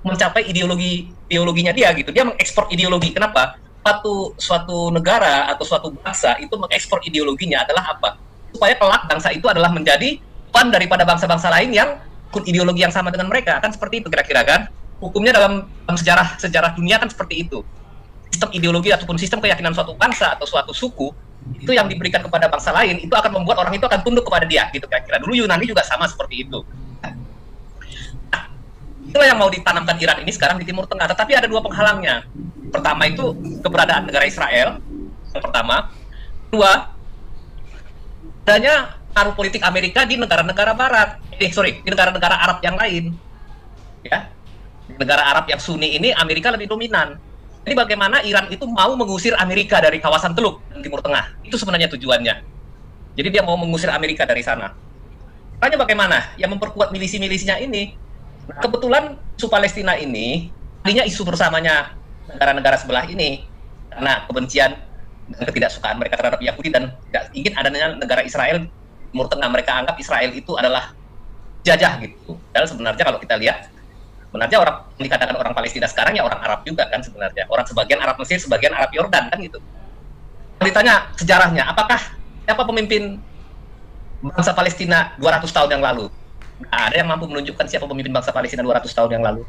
mencapai ideologinya dia gitu. Dia mengekspor ideologi. Kenapa? Suatu negara atau suatu bangsa itu mengekspor ideologinya adalah apa? Supaya kelak bangsa itu adalah menjadi tuan daripada bangsa-bangsa lain yang ikut ideologi yang sama dengan mereka. Kan seperti itu kira-kira kan? Hukumnya dalam sejarah dunia kan seperti itu. Sistem ideologi ataupun sistem keyakinan suatu bangsa atau suatu suku itu yang diberikan kepada bangsa lain itu akan membuat orang itu akan tunduk kepada dia gitu kira-kira. Dulu Yunani juga sama seperti itu. Nah, itulah yang mau ditanamkan Iran ini sekarang di Timur Tengah. Tetapi ada dua penghalangnya. Pertama itu keberadaan negara Israel. Yang pertama. Kedua, adanya pengaruh politik Amerika di negara-negara Barat. Di negara-negara Arab yang lain. Ya, di negara Arab yang Sunni ini Amerika lebih dominan. Jadi bagaimana Iran itu mau mengusir Amerika dari kawasan Teluk dan Timur Tengah? Itu sebenarnya tujuannya. Jadi dia mau mengusir Amerika dari sana. Makanya bagaimana? Yang memperkuat milisi-milisinya ini. Kebetulan isu Palestina ini tadinya isu bersamanya negara-negara sebelah ini karena kebencian dan ketidaksukaan mereka terhadap Yahudi dan tidak ingin adanya negara Israel Timur Tengah. Mereka anggap Israel itu adalah jajah gitu. Padahal sebenarnya kalau kita lihat, sebenarnya orang yang dikatakan orang Palestina sekarang ya orang Arab juga kan sebenarnya. Orang sebagian Arab Mesir, sebagian Arab Yordan kan gitu. Ditanya sejarahnya, apakah siapa pemimpin bangsa Palestina 200 tahun yang lalu? Nggak ada yang mampu menunjukkan siapa pemimpin bangsa Palestina 200 tahun yang lalu.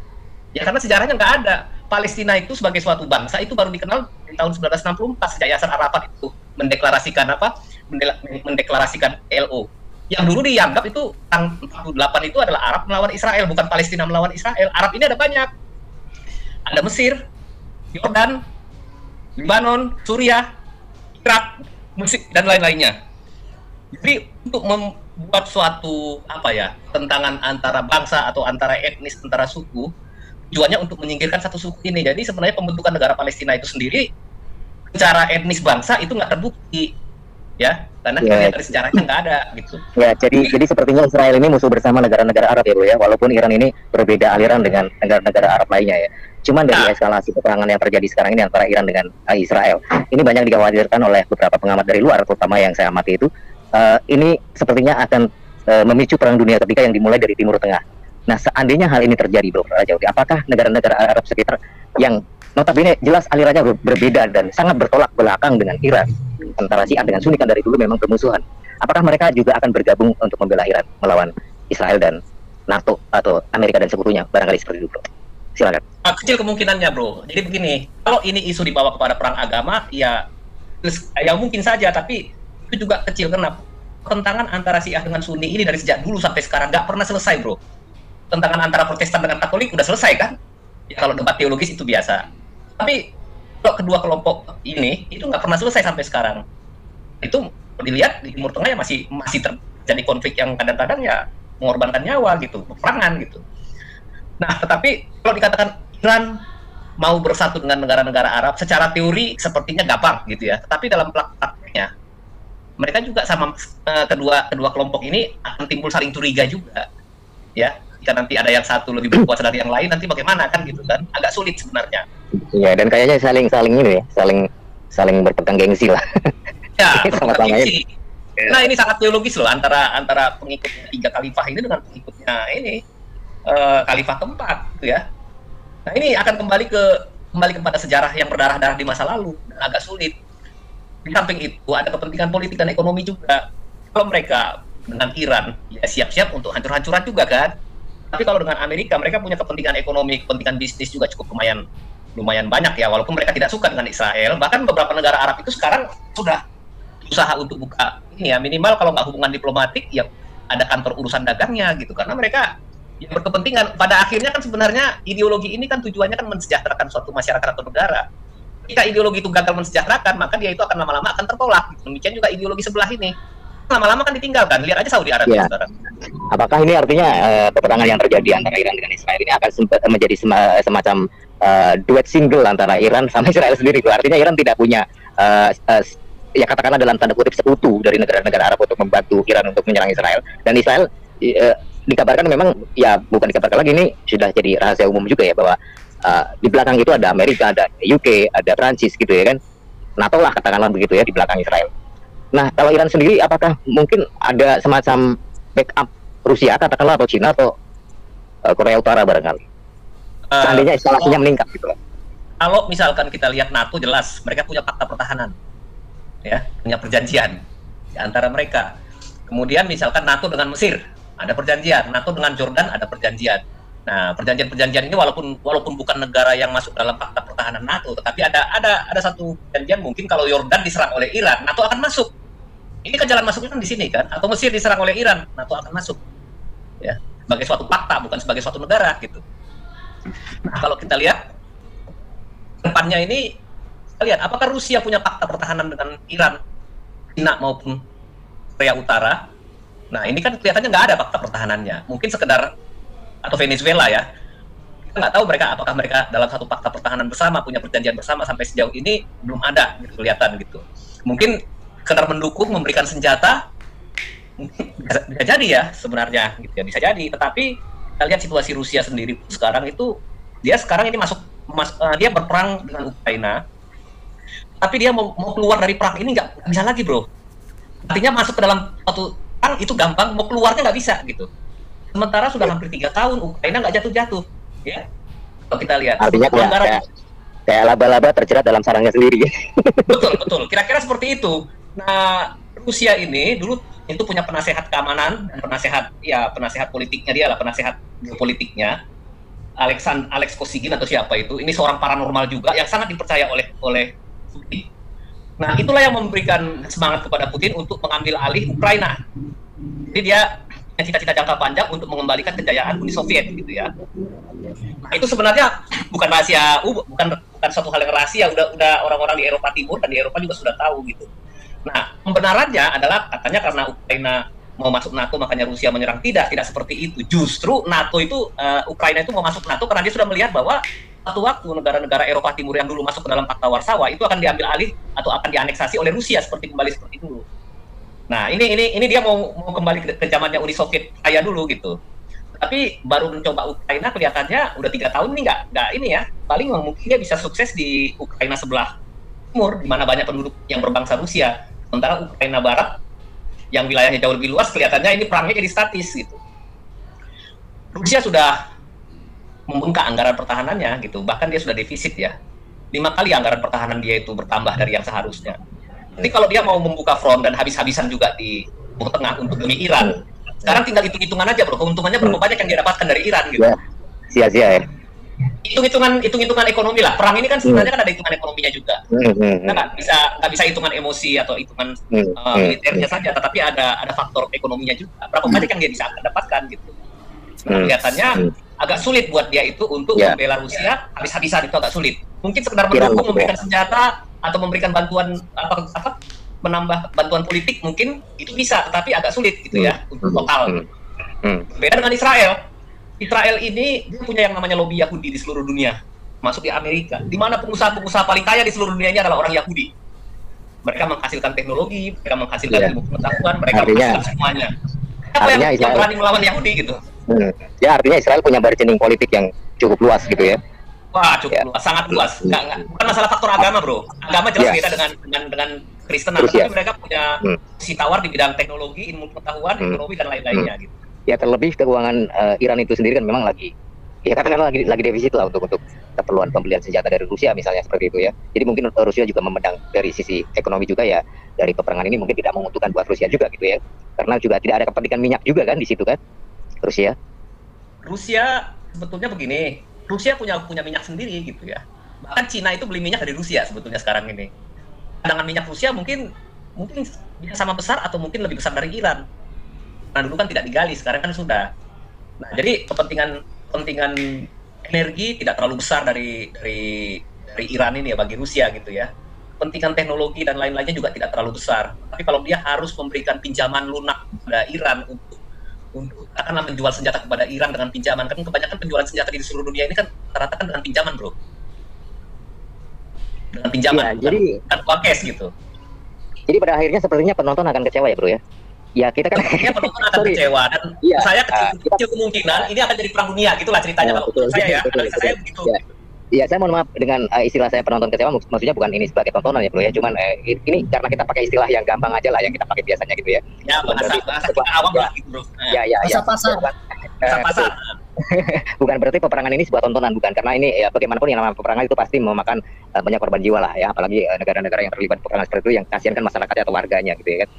Ya karena sejarahnya nggak ada. Palestina itu sebagai suatu bangsa itu baru dikenal di tahun 1964 sejak Yasser Arafat itu mendeklarasikan mendeklarasikan PLO. Yang dulu dianggap itu tahun 48 itu adalah Arab melawan Israel, bukan Palestina melawan Israel. Arab ini ada banyak. Ada Mesir, Yordan, Lebanon, Suriah, Irak, Mesir dan lain-lainnya. Jadi untuk membuat suatu tentangan antara bangsa atau antara etnis, antara suku, tujuannya untuk menyingkirkan satu suku ini. Jadi sebenarnya pembentukan negara Palestina itu sendiri secara etnis bangsa itu nggak terbukti, ya, karena kita lihat dari sejarahnya nggak ada gitu. Ya, jadi sepertinya Israel ini musuh bersama negara-negara Arab ya, bro ya, walaupun Iran ini berbeda aliran dengan negara-negara Arab lainnya ya. Cuman dari eskalasi peperangan yang terjadi sekarang ini antara Iran dengan Israel, ini banyak dikhawatirkan oleh beberapa pengamat dari luar, terutama yang saya amati itu, ini sepertinya akan memicu perang dunia ketiga yang dimulai dari Timur Tengah. Nah, seandainya hal ini terjadi, bro Raja, apakah negara-negara Arab sekitar yang notabene jelas alirannya berbeda dan sangat bertolak belakang dengan Iran, antara Syiah dengan Sunni kan dari dulu memang bermusuhan, apakah mereka juga akan bergabung untuk membela Iran melawan Israel dan NATO atau Amerika dan sekutunya, barangkali seperti itu, bro? Silakan. Kecil kemungkinannya, bro. Jadi begini, kalau ini isu dibawa kepada perang agama, ya mungkin saja, tapi itu juga kecil. Kenapa? Pertentangan antara Syiah dengan Sunni ini dari sejak dulu sampai sekarang nggak pernah selesai, bro. Pertentangan antara Protestan dengan Katolik udah selesai kan? Ya, kalau debat teologis itu biasa. Tapi kalau kedua kelompok ini itu nggak pernah selesai sampai sekarang. Itu dilihat di Timur Tengah ya masih terjadi konflik yang kadang-kadang ya mengorbankan nyawa gitu, peperangan gitu. Nah, tetapi kalau dikatakan Iran mau bersatu dengan negara-negara Arab, secara teori sepertinya gampang gitu ya. Tetapi dalam prakteknya mereka juga sama kedua kelompok ini akan timbul saling curiga juga, ya. Jika nanti ada yang satu lebih berkuasa dari yang lain, nanti bagaimana kan gitu kan? Agak sulit sebenarnya. Ya, dan kayaknya saling ini ya, saling berpegang gengsi lah. Ya, sama-sama ini. Nah, ini sangat teologis loh antara pengikut 3 khalifah ini dengan pengikutnya ini khalifah keempat gitu ya. Nah, ini akan kembali kepada sejarah yang berdarah-darah di masa lalu dan agak sulit. Di samping itu ada kepentingan politik dan ekonomi juga. Kalau mereka dengan Iran ya siap-siap untuk hancur-hancuran juga kan. Tapi kalau dengan Amerika, mereka punya kepentingan ekonomi, kepentingan bisnis juga cukup lumayan banyak ya, walaupun mereka tidak suka dengan Israel. Bahkan beberapa negara Arab itu sekarang sudah usaha untuk buka ini ya, minimal kalau nggak hubungan diplomatik ya ada kantor urusan dagangnya gitu, karena mereka yang berkepentingan. Pada akhirnya kan sebenarnya ideologi ini kan tujuannya kan mensejahterakan suatu masyarakat atau negara. Jika ideologi itu gagal mensejahterakan, maka dia itu akan lama-lama akan tertolak. Demikian juga ideologi sebelah ini. Lama-lama kan ditinggalkan. Lihat aja Saudi Arabia sekarang. Apakah ini artinya peperangan yang terjadi antara Iran dengan Israel ini akan menjadi semacam duet single antara Iran sama Israel sendiri? Artinya Iran tidak punya ya katakanlah dalam tanda kutip sekutu dari negara-negara Arab untuk membantu Iran untuk menyerang Israel, dan Israel dikabarkan memang ya bukan dikabarkan lagi, ini sudah jadi rahasia umum juga ya bahwa di belakang itu ada Amerika, ada UK, ada Prancis gitu ya kan, NATO lah katakanlah begitu ya di belakang Israel. Nah, kalau Iran sendiri apakah mungkin ada semacam backup Rusia katakanlah atau Cina atau Korea Utara barangkali? Seandainya eskalasinya meningkat gitu. Kalau misalkan kita lihat NATO, jelas mereka punya fakta pertahanan. Ya, punya perjanjian di antara mereka. Kemudian misalkan NATO dengan Mesir ada perjanjian, NATO dengan Jordan ada perjanjian. Nah, perjanjian-perjanjian ini walaupun bukan negara yang masuk dalam fakta pertahanan NATO, tetapi ada satu perjanjian, mungkin kalau Jordan diserang oleh Iran, NATO akan masuk. Ini kan jalan masuknya kan di sini kan, atau Mesir diserang oleh Iran, NATO akan masuk. Ya, sebagai suatu fakta, bukan sebagai suatu negara gitu. Nah, kalau kita lihat depannya ini, kita lihat apakah Rusia punya fakta pertahanan dengan Iran, Cina maupun Korea Utara. Nah, ini kan kelihatannya nggak ada fakta pertahanannya. Mungkin sekedar, atau Venezuela ya. Kita nggak tahu apakah mereka dalam satu fakta pertahanan bersama, punya perjanjian bersama, sampai sejauh ini belum ada gitu, kelihatan gitu. Mungkin sekedar mendukung, memberikan senjata, bisa jadi ya sebenarnya gitu ya, bisa jadi. Tetapi kita lihat situasi Rusia sendiri sekarang itu, dia sekarang ini dia berperang dengan Ukraina, tapi dia mau keluar dari perang ini nggak bisa lagi, bro. Artinya masuk ke dalam satu perang itu gampang, mau keluarnya nggak bisa gitu. Sementara sudah hampir 3 tahun Ukraina nggak jatuh-jatuh, ya. Kalau kita lihat, artinya kayak laba-laba terjerat dalam sarangnya sendiri. Betul. Kira-kira seperti itu. Nah, Rusia ini dulu itu punya penasehat keamanan dan penasehat politiknya, dia lah penasehat geopolitiknya, Alex Kosygin atau siapa itu. Ini seorang paranormal juga yang sangat dipercaya oleh Putin. Nah, itulah yang memberikan semangat kepada Putin untuk mengambil alih Ukraina. Jadi dia punya cita-cita jangka panjang untuk mengembalikan kejayaan Uni Soviet gitu ya. Nah, itu sebenarnya bukan rahasia, bukan suatu hal yang rahasia, udah orang-orang di Eropa Timur dan di Eropa juga sudah tahu gitu. Nah, pembenarannya adalah katanya karena Ukraina mau masuk NATO makanya Rusia menyerang. Tidak seperti itu. Justru NATO itu Ukraina itu mau masuk NATO karena dia sudah melihat bahwa suatu waktu negara-negara Eropa Timur yang dulu masuk ke dalam Pakta Warsawa itu akan diambil alih atau akan dianeksasi oleh Rusia seperti dulu. Nah, ini dia mau kembali ke zamannya Uni Soviet kaya dulu gitu. Tapi baru mencoba Ukraina kelihatannya udah 3 tahun ini nggak ini ya. Paling mungkin dia bisa sukses di Ukraina sebelah timur di mana banyak penduduk yang berbangsa Rusia. Sementara Ukraina Barat yang wilayahnya jauh lebih luas kelihatannya ini perangnya jadi statis gitu. Rusia sudah membengkak anggaran pertahanannya gitu, bahkan dia sudah defisit ya. 5 kali anggaran pertahanan dia itu bertambah dari yang seharusnya. Jadi kalau dia mau membuka front dan habis-habisan juga di Timur Tengah untuk demi Iran, sekarang tinggal hitung-hitungan aja bro, keuntungannya berapa banyak yang dia dapatkan dari Iran gitu. Ya, sia-sia ya. Hitung-hitungan ekonomi lah. Perang ini kan sebenarnya kan ada hitungan ekonominya juga. Kita nggak bisa hitungan emosi atau hitungan militernya saja, tetapi ada faktor ekonominya juga. Berapa banyak yang dia bisa dapatkan gitu. Kelihatannya agak sulit buat dia itu untuk membela Rusia habis-habisan, itu agak sulit. Mungkin sekedar Iran, mendukung, memberikan senjata atau memberikan bantuan apa menambah bantuan politik mungkin itu bisa, tetapi agak sulit gitu ya untuk total. Beda dengan Israel. Israel ini dia punya yang namanya lobby Yahudi di seluruh dunia, masuk di Amerika, di mana pengusaha-pengusaha paling kaya di seluruh dunia ini adalah orang Yahudi. Mereka menghasilkan teknologi, mereka menghasilkan ilmu pengetahuan, mereka menghasilkan semuanya. Apa yang berani melawan Yahudi gitu? Ya artinya Israel punya bargaining politik yang cukup luas gitu ya. Wah, cukup luas, sangat luas. Bukan masalah faktor agama, bro. Agama jelas beda dengan Kristen, tapi mereka punya si tawar di bidang teknologi, ilmu pengetahuan, ekonomi dan lain-lainnya gitu. Ya terlebih keuangan Iran itu sendiri kan memang lagi katakanlah lagi defisit lah untuk keperluan pembelian senjata dari Rusia misalnya seperti itu ya. Jadi mungkin Rusia juga memandang dari sisi ekonomi juga ya, dari peperangan ini mungkin tidak menguntungkan buat Rusia juga gitu ya. Karena juga tidak ada kepentingan minyak juga kan di situ kan Rusia. Rusia sebetulnya begini, Rusia punya minyak sendiri gitu ya. Bahkan Cina itu beli minyak dari Rusia sebetulnya sekarang ini. Cadangan minyak Rusia mungkin sama besar atau mungkin lebih besar dari Iran. Nah dulu kan tidak digali, sekarang kan sudah. Nah jadi kepentingan energi tidak terlalu besar dari Iran ini ya bagi Rusia gitu ya. Kepentingan teknologi dan lain-lainnya juga tidak terlalu besar. Tapi kalau dia harus memberikan pinjaman lunak kepada Iran untuk katakanlah menjual senjata kepada Iran dengan pinjaman, kan kebanyakan penjualan senjata di seluruh dunia ini kan rata-rata kan dengan pinjaman, bro. Dengan pinjaman, ya, jadi uang cash gitu. Jadi pada akhirnya sepertinya penonton akan kecewa ya, bro ya. Ya kita kan penonton akan kecewa dan saya kecil kemungkinan ini akan jadi perang dunia gitulah ceritanya kalau menurut saya ya. Analisa saya begitu. Iya, saya mohon maaf dengan istilah saya penonton kecewa, maksudnya bukan ini sebagai tontonan ya bro ya, cuman ini karena kita pakai istilah yang gampang aja lah, yang kita pakai biasanya gitu ya. Ya bahasa kita awam lah gitu bro. Ya. Pasar. Bukan berarti peperangan ini sebuah tontonan, bukan, karena ini ya bagaimanapun yang namanya peperangan itu pasti memakan banyak korban jiwa lah ya, apalagi negara-negara yang terlibat peperangan seperti itu yang kasihan kan masyarakatnya atau warganya gitu ya kan.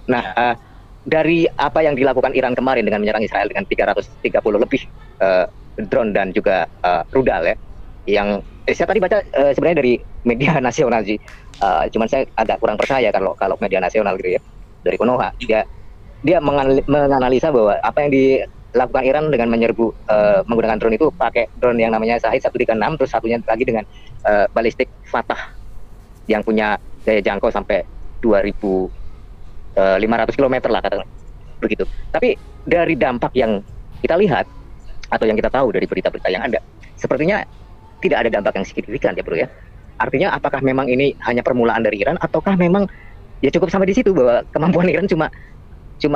Nah dari apa yang dilakukan Iran kemarin dengan menyerang Israel dengan 330 lebih drone dan juga rudal ya, yang saya tadi baca sebenarnya dari media nasional sih, cuman saya agak kurang percaya kalau media nasional gitu ya, dari Konoha dia menganalisa bahwa apa yang dilakukan Iran dengan menyerbu menggunakan drone itu pakai drone yang namanya Shahid 136, terus satunya lagi dengan balistik Fatah yang punya daya jangkau sampai 2.500 km lah katakan begitu. Tapi dari dampak yang kita lihat atau yang kita tahu dari berita-berita yang ada, sepertinya tidak ada dampak yang signifikan ya bro ya. Artinya apakah memang ini hanya permulaan dari Iran, ataukah memang ya cukup sampai di situ bahwa kemampuan Iran cuma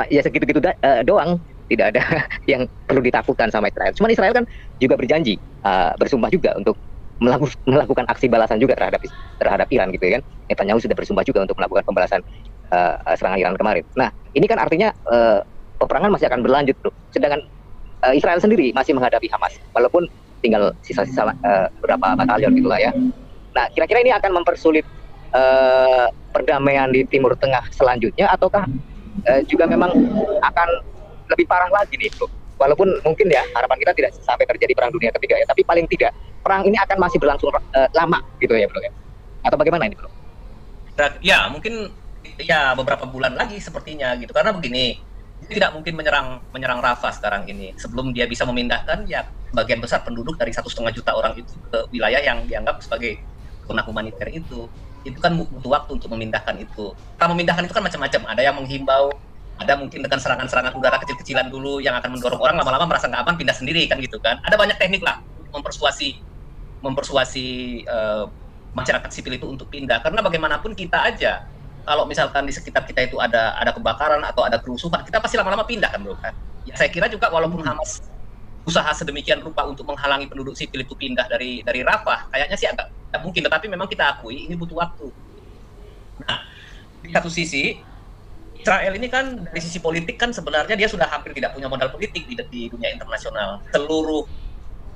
ya segitu-gitu doang, tidak ada yang perlu ditakutkan sama Israel. Cuman Israel kan juga berjanji bersumpah juga untuk melakukan aksi balasan juga terhadap Iran gitu ya kan. Netanyahu sudah bersumpah juga untuk melakukan pembalasan serangan Iran kemarin. Nah ini kan artinya peperangan masih akan berlanjut bro. Sedangkan Israel sendiri masih menghadapi Hamas, walaupun tinggal sisa-sisa beberapa batalion gitulah ya. Nah kira-kira ini akan mempersulit perdamaian di Timur Tengah selanjutnya, ataukah juga memang akan lebih parah lagi nih bro? Walaupun mungkin ya harapan kita tidak sampai terjadi perang dunia ketiga ya, tapi paling tidak perang ini akan masih berlangsung lama gitu ya bro ya, atau bagaimana ini bro? Ya mungkin ya beberapa bulan lagi sepertinya gitu, karena begini, dia tidak mungkin menyerang Rafah sekarang ini sebelum dia bisa memindahkan ya bagian besar penduduk dari 1,5 juta orang itu ke wilayah yang dianggap sebagai zona humaniter itu kan butuh waktu untuk memindahkan itu. Kita memindahkan itu kan macam-macam, ada yang menghimbau, ada mungkin dengan serangan-serangan udara kecil-kecilan dulu yang akan mendorong orang lama-lama merasa nggak aman pindah sendiri kan gitu kan. Ada banyak teknik lah mempersuasi masyarakat sipil itu untuk pindah, karena bagaimanapun kita aja kalau misalkan di sekitar kita itu ada kebakaran atau ada kerusuhan, kita pasti lama-lama pindah kan bro kan. Ya saya kira juga walaupun Hamas usaha sedemikian rupa untuk menghalangi penduduk sipil itu pindah dari Rafah, kayaknya sih agak mungkin, tetapi memang kita akui ini butuh waktu. Nah, di satu sisi Israel ini kan dari sisi politik kan sebenarnya dia sudah hampir tidak punya modal politik di dunia internasional.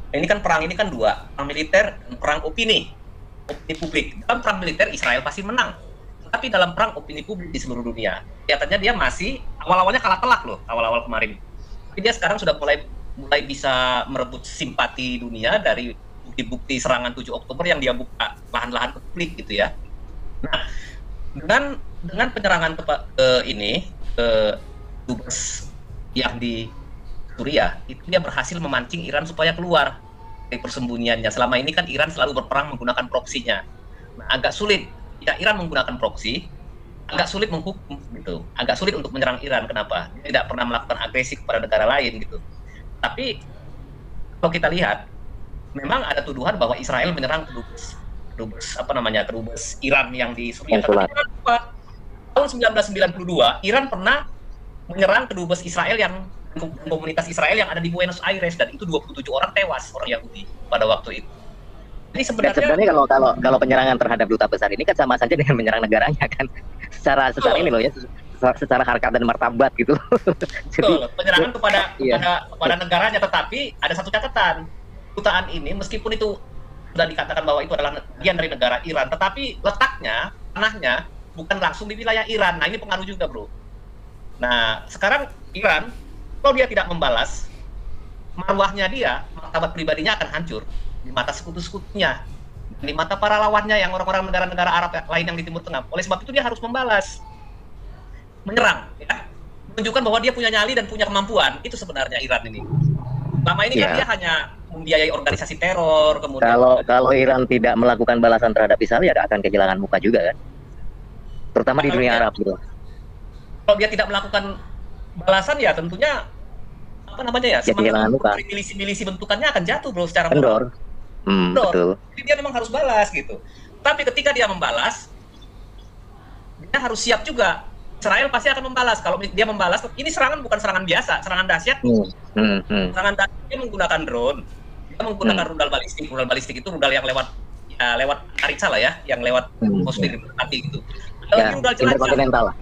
Ini kan perang ini kan dua, perang militer dan perang opini publik. Dalam perang militer Israel pasti menang, tapi dalam perang opini publik di seluruh dunia kelihatannya dia masih awal-awalnya kalah telak loh awal-awal kemarin. Tapi dia sekarang sudah mulai bisa merebut simpati dunia dari bukti-bukti serangan 7 Oktober yang dia buka lahan-lahan ke publik gitu ya. Nah, dengan penyerangan ke dubes yang di Suriah, itu dia berhasil memancing Iran supaya keluar dari persembunyiannya. Selama ini kan Iran selalu berperang menggunakan proksinya. Nah, agak sulit jika Iran menggunakan proksi, agak sulit menghukum gitu. Agak sulit untuk menyerang Iran. Kenapa? Dia tidak pernah melakukan agresi kepada negara lain gitu. Tapi kalau kita lihat, memang ada tuduhan bahwa Israel menyerang kedubes Iran yang di Suriah. Tapi jangan lupa, tahun 1992 Iran pernah menyerang kedubes Israel yang komunitas Israel yang ada di Buenos Aires, dan itu 27 orang tewas, orang Yahudi pada waktu itu. Jadi sebenarnya kalau penyerangan terhadap duta besar ini kan sama saja dengan menyerang negaranya kan, secara ini loh ya, secara harkat dan martabat gitu. Betul, penyerangan kepada negaranya, tetapi ada satu catatan, kedutaan ini meskipun itu sudah dikatakan bahwa itu adalah bagian dari negara Iran, tetapi letaknya, tanahnya bukan langsung di wilayah Iran. Nah, ini pengaruh juga, bro. Nah, sekarang Iran, kalau dia tidak membalas, marwahnya dia, martabat pribadinya akan hancur di mata sekutu-sekutunya, di mata para lawannya yang orang-orang negara-negara Arab lain yang di Timur Tengah. Oleh sebab itu dia harus membalas, menyerang, ya, menunjukkan bahwa dia punya nyali dan punya kemampuan. Itu sebenarnya Iran ini. Selama ini kan dia hanya membiayai organisasi teror, kemudian kalau Iran tidak melakukan balasan terhadap Israel, ya akan kehilangan muka juga kan, terutama di dunia Arab gitu. Kalau dia tidak melakukan balasan, ya tentunya semangat milisi bentukannya akan jatuh, bro, secara kendor. Betul. Jadi dia memang harus balas gitu. Tapi ketika dia membalas, dia harus siap juga. Israel pasti akan membalas. Kalau dia membalas, ini serangan bukan serangan biasa, serangan dahsyat. Serangan dahsyat, dia menggunakan drone, dia menggunakan rudal balistik. Rudal balistik itu rudal yang lewat antariksa lah ya, yang lewat atmosfer nanti gitu. Rudal interkontinental.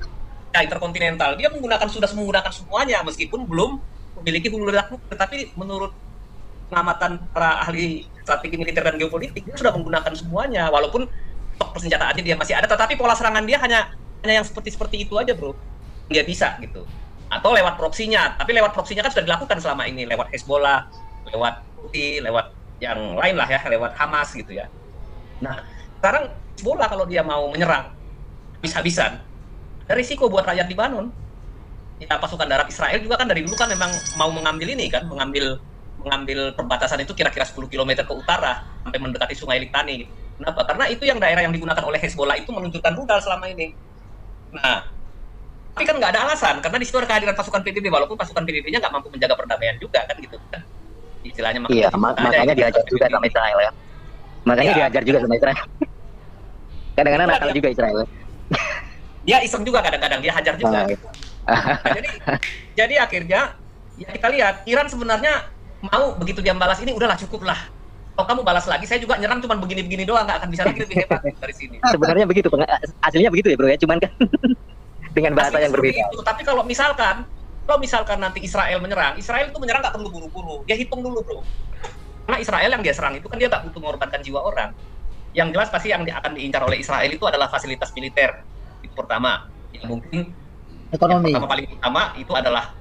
Interkontinental. Dia sudah menggunakan semuanya, meskipun belum memiliki hulu ledak nuklir, tetapi menurut pengamatan para ahli strategi militer dan geopolitik, dia sudah menggunakan semuanya, walaupun stok persenjataannya dia masih ada, tetapi pola serangan dia hanya yang seperti itu aja, bro. Dia bisa gitu. Atau lewat proksinya, tapi lewat proksinya kan sudah dilakukan selama ini, lewat Hezbollah, lewat Houthi, lewat yang lain lah ya, lewat Hamas gitu ya. Nah, sekarang Hezbollah kalau dia mau menyerang habis-habisan, ada risiko buat rakyat Lebanon. Ya, pasukan darat Israel juga kan dari dulu kan memang mau mengambil ini kan, mengambil perbatasan itu kira-kira 10 km ke utara sampai mendekati Sungai Litani. Kenapa? Karena itu yang daerah yang digunakan oleh Hezbollah itu menunjukkan rudal selama ini. Nah, tapi kan nggak ada alasan, karena di situ ada kehadiran pasukan PBB, walaupun pasukan PBB-nya nggak mampu menjaga perdamaian juga kan gitu kan. Istilahnya makanya diajar juga sama Israel ya. Makanya diajar juga sama Israel. Kadang-kadang nakal juga Israel. Dia iseng juga kadang-kadang, dia hajar juga. Nah, jadi akhirnya ya kita lihat Iran sebenarnya mau begitu dia balas ini, udahlah cukup lah. Kalau kamu balas lagi, saya juga nyerang cuman begini-begini doang, nggak akan bisa lagi lebih hebat dari sini. Sebenarnya begitu, hasilnya begitu ya bro ya, cuman kan dengan bahasa yang berbeda. Itu. Tapi kalau misalkan nanti Israel menyerang itu menyerang nggak perlu buru-buru, dia hitung dulu, bro. Karena Israel yang dia serang itu kan dia nggak butuh mengorbankan jiwa orang. Yang jelas pasti yang akan diincar oleh Israel itu adalah fasilitas militer. Itu pertama, yang mungkin ekonomi. Yang paling utama itu adalah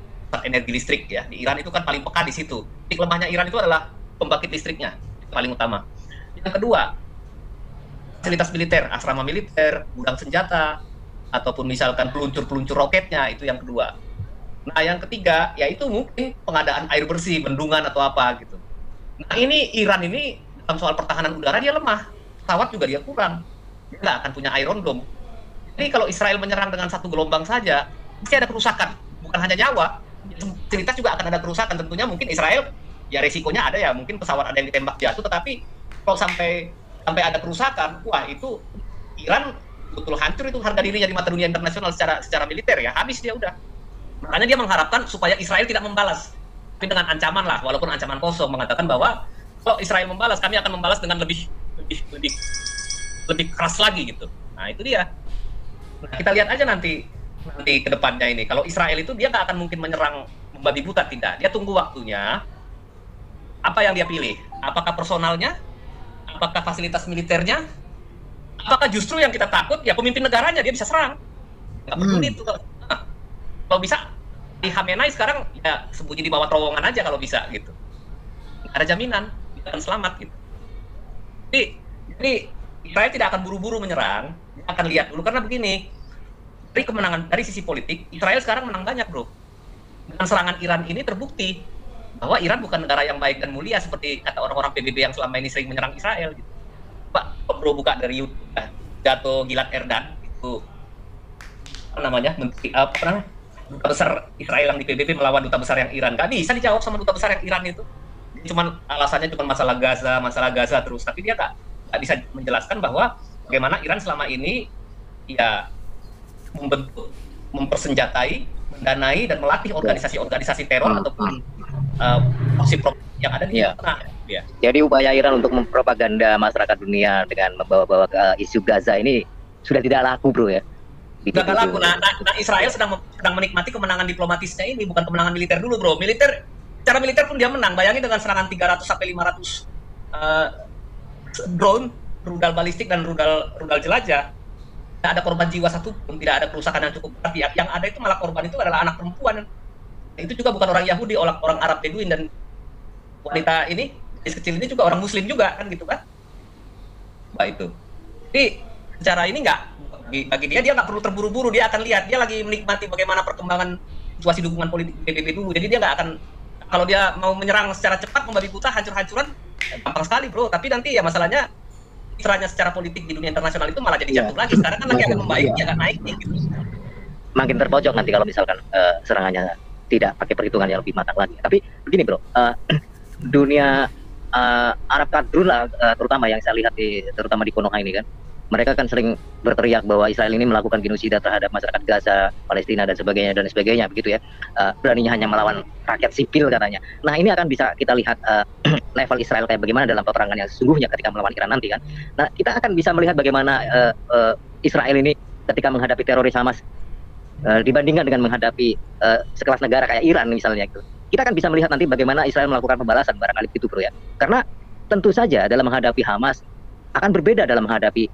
energi listrik ya. Di Iran itu kan paling peka di situ. Titik lemahnya Iran itu adalah pembangkit listriknya, itu paling utama. Yang kedua, fasilitas militer, asrama militer, gudang senjata, ataupun misalkan peluncur roketnya, itu yang kedua. Nah, yang ketiga yaitu mungkin pengadaan air bersih, bendungan atau apa gitu. Nah, ini Iran ini dalam soal pertahanan udara dia lemah, pesawat juga dia kurang, dia nggak akan punya Iron Dome. Jadi kalau Israel menyerang dengan satu gelombang saja, pasti ada kerusakan, bukan hanya nyawa, fasilitas juga akan ada kerusakan. Tentunya mungkin Israel, ya resikonya ada ya, mungkin pesawat ada yang ditembak jatuh, tetapi kalau sampai ada kerusakan, wah itu Iran betul hancur itu harga dirinya di mata dunia internasional secara militer ya, habis dia udah. Makanya dia mengharapkan supaya Israel tidak membalas, tapi dengan ancaman lah, walaupun ancaman kosong, mengatakan bahwa kalau Israel membalas, kami akan membalas dengan lebih keras lagi gitu. Nah itu dia. Nah, kita lihat aja nanti ke depannya ini. Kalau Israel itu dia nggak akan mungkin menyerang membabi buta, tidak. Dia tunggu waktunya. Apa yang dia pilih? Apakah personalnya? Apakah fasilitas militernya? Apakah justru yang kita takut ya pemimpin negaranya, dia bisa serang? Nggak peduli itu. Nah, kalau bisa di Khamenei sekarang ya sembunyi di bawah terowongan aja kalau bisa gitu. Nggak ada jaminan dia akan selamat gitu. Jadi Israel tidak akan buru-buru menyerang, dia akan lihat dulu, karena begini, dari kemenangan dari sisi politik Israel sekarang menang banyak, bro. Dengan serangan Iran ini terbukti bahwa Iran bukan negara yang baik dan mulia seperti kata orang-orang PBB yang selama ini sering menyerang Israel gitu. Pak Bro buka dari YouTube Dato Gilad Erdan itu apa namanya menteri apa namanya duta besar Israel yang di PBB melawan duta besar yang Iran. Gak bisa dijawab sama duta besar yang Iran itu. Cuman alasannya cuma masalah Gaza terus, tapi dia nggak bisa menjelaskan bahwa bagaimana Iran selama ini ya membentuk, mempersenjatai, mendanai dan melatih organisasi-organisasi teror ataupun proksi-proksi yang ada di tengah. Ya. Jadi upaya Iran untuk mempropaganda masyarakat dunia dengan membawa-bawa isu Gaza ini sudah tidak laku, bro ya. Sudah tidak laku. Nah, Israel sedang menikmati kemenangan diplomatisnya ini, bukan kemenangan militer dulu, bro. Secara militer pun dia menang. Bayangin dengan serangan 300 sampai 500 drone, rudal balistik dan rudal jelajah. Tidak ada korban jiwa satupun, tidak ada kerusakan yang cukup berat. Yang ada itu malah korban itu adalah anak perempuan. Itu juga bukan orang Yahudi, orang Arab Beduin, dan wanita ini, gadis kecil ini juga orang Muslim juga kan gitu kan. Nah itu. Jadi secara ini bagi dia nggak perlu terburu-buru, dia akan lihat, dia lagi menikmati bagaimana perkembangan situasi dukungan politik PBB dulu. Jadi dia nggak akan, kalau dia mau menyerang secara cepat, membabi buta, hancur-hancuran, gampang sekali, bro. Tapi nanti ya masalahnya citranya secara politik di dunia internasional itu malah jadi jatuh lagi. Sekarang kan lagi akan membaik, ya akan naik nih, gitu. Makin terpojok nanti kalau misalkan serangannya tidak pakai perhitungan yang lebih matang lagi. Tapi begini, bro, dunia Arab Kadrun lah, terutama yang saya lihat terutama di Konoha ini kan, mereka kan sering berteriak bahwa Israel ini melakukan genosida terhadap masyarakat Gaza, Palestina dan sebagainya begitu ya. Beraninya hanya melawan rakyat sipil katanya. Nah, ini akan bisa kita lihat level Israel kayak bagaimana dalam peperangan yang sesungguhnya ketika melawan Iran nanti kan. Nah, kita akan bisa melihat bagaimana Israel ini ketika menghadapi teroris Hamas dibandingkan dengan menghadapi sekelas negara kayak Iran misalnya gitu. Kita akan bisa melihat nanti bagaimana Israel melakukan pembalasan barangkali begitu, bro ya. Karena tentu saja dalam menghadapi Hamas akan berbeda dalam menghadapi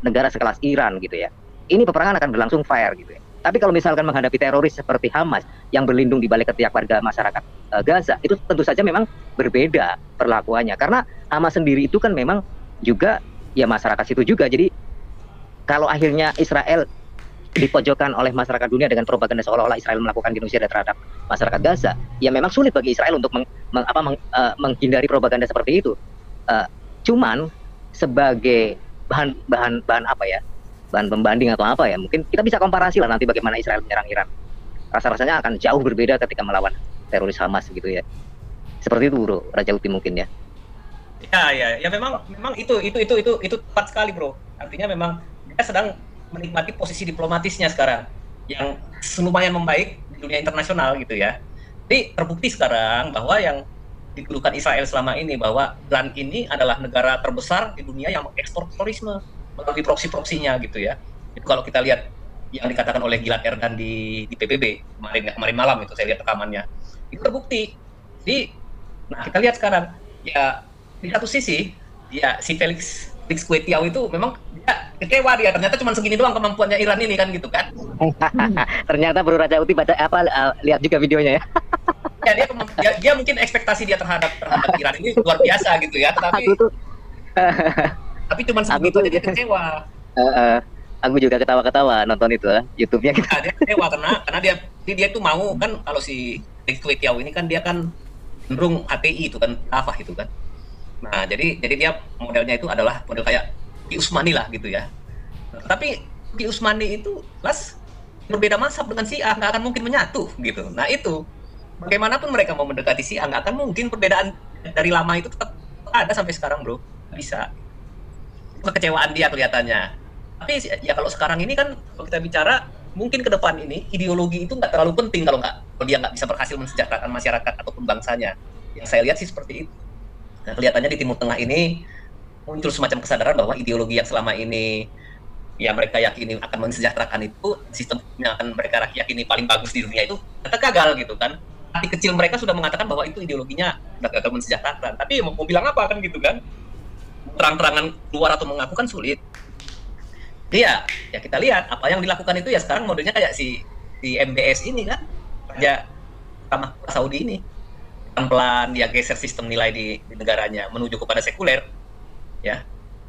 negara sekelas Iran gitu ya. Ini peperangan akan berlangsung fair gitu ya. Tapi kalau misalkan menghadapi teroris seperti Hamas yang berlindung di balik ketiak warga masyarakat Gaza, itu tentu saja memang berbeda perlakuannya. Karena Hamas sendiri itu kan memang juga ya masyarakat situ juga. Jadi kalau akhirnya Israel dipojokkan oleh masyarakat dunia dengan propaganda seolah-olah Israel melakukan genosida terhadap masyarakat Gaza, ya memang sulit bagi Israel untuk menghindari propaganda seperti itu. Cuman sebagai bahan apa ya, bahan pembanding atau apa ya, mungkin kita bisa komparasi lah nanti bagaimana Israel menyerang Iran. Rasa-rasanya akan jauh berbeda ketika melawan teroris Hamas gitu ya. Seperti itu, bro, Raja Uti mungkin ya. Ya memang itu tepat sekali, bro. Artinya memang dia sedang menikmati posisi diplomatisnya sekarang yang lumayan membaik di dunia internasional gitu ya. Jadi terbukti sekarang bahwa yang dikeluhkan Israel selama ini bahwa Iran ini adalah negara terbesar di dunia yang mengekspor terorisme melalui proksi-proksinya gitu ya. Itu kalau kita lihat yang dikatakan oleh Gilad Erdan di PBB kemarin malam itu saya lihat rekamannya. Itu terbukti. Jadi nah kita lihat sekarang ya di satu sisi ya si Felix Kwetiau itu memang dia kecewa, dia ternyata cuma segini doang kemampuannya Iran ini kan gitu kan. Ternyata Bro Raja Uti baca lihat juga videonya ya. Ya dia mungkin ekspektasi dia terhadap Iran ini luar biasa gitu ya, tapi cuma segitu aja dia kecewa. Aku juga ketawa-ketawa nonton itu YouTube-nya. Nah, dia kecewa karena dia tuh mau kan, kalau si Kwetiau ini kan dia kan cenderung HTI itu kan, Kafah itu kan. Nah, jadi dia modelnya itu adalah model kayak Ki Usmani lah gitu ya. Tapi Ki Usmani itu jelas berbeda mazhab dengan Syiah, nggak akan mungkin menyatu gitu. Nah itu, bagaimanapun mereka mau mendekati Syiah, nggak akan mungkin, perbedaan dari lama itu tetap ada sampai sekarang, bro. Nggak bisa. Kekecewaan dia kelihatannya. Tapi ya kalau sekarang ini kan, kalau kita bicara, mungkin ke depan ini ideologi itu nggak terlalu penting kalau dia nggak bisa berhasil mensejahterakan masyarakat ataupun bangsanya. Yang saya lihat sih seperti itu. Nah, kelihatannya di Timur Tengah ini muncul semacam kesadaran bahwa ideologi yang selama ini ya mereka yakini akan mensejahterakan itu, sistem yang akan mereka yakini paling bagus di dunia itu ternyata gagal gitu kan. Hati kecil mereka sudah mengatakan bahwa itu ideologinya sudah gagal mensejahterakan. Tapi mau bilang apa kan gitu kan? Terang-terangan keluar atau mengaku kan sulit. Jadi ya kita lihat apa yang dilakukan itu ya sekarang modelnya kayak si MBS ini kan, Raja Mahkamah Saudi ini. Pelan-pelan dia geser sistem nilai di negaranya menuju kepada sekuler, ya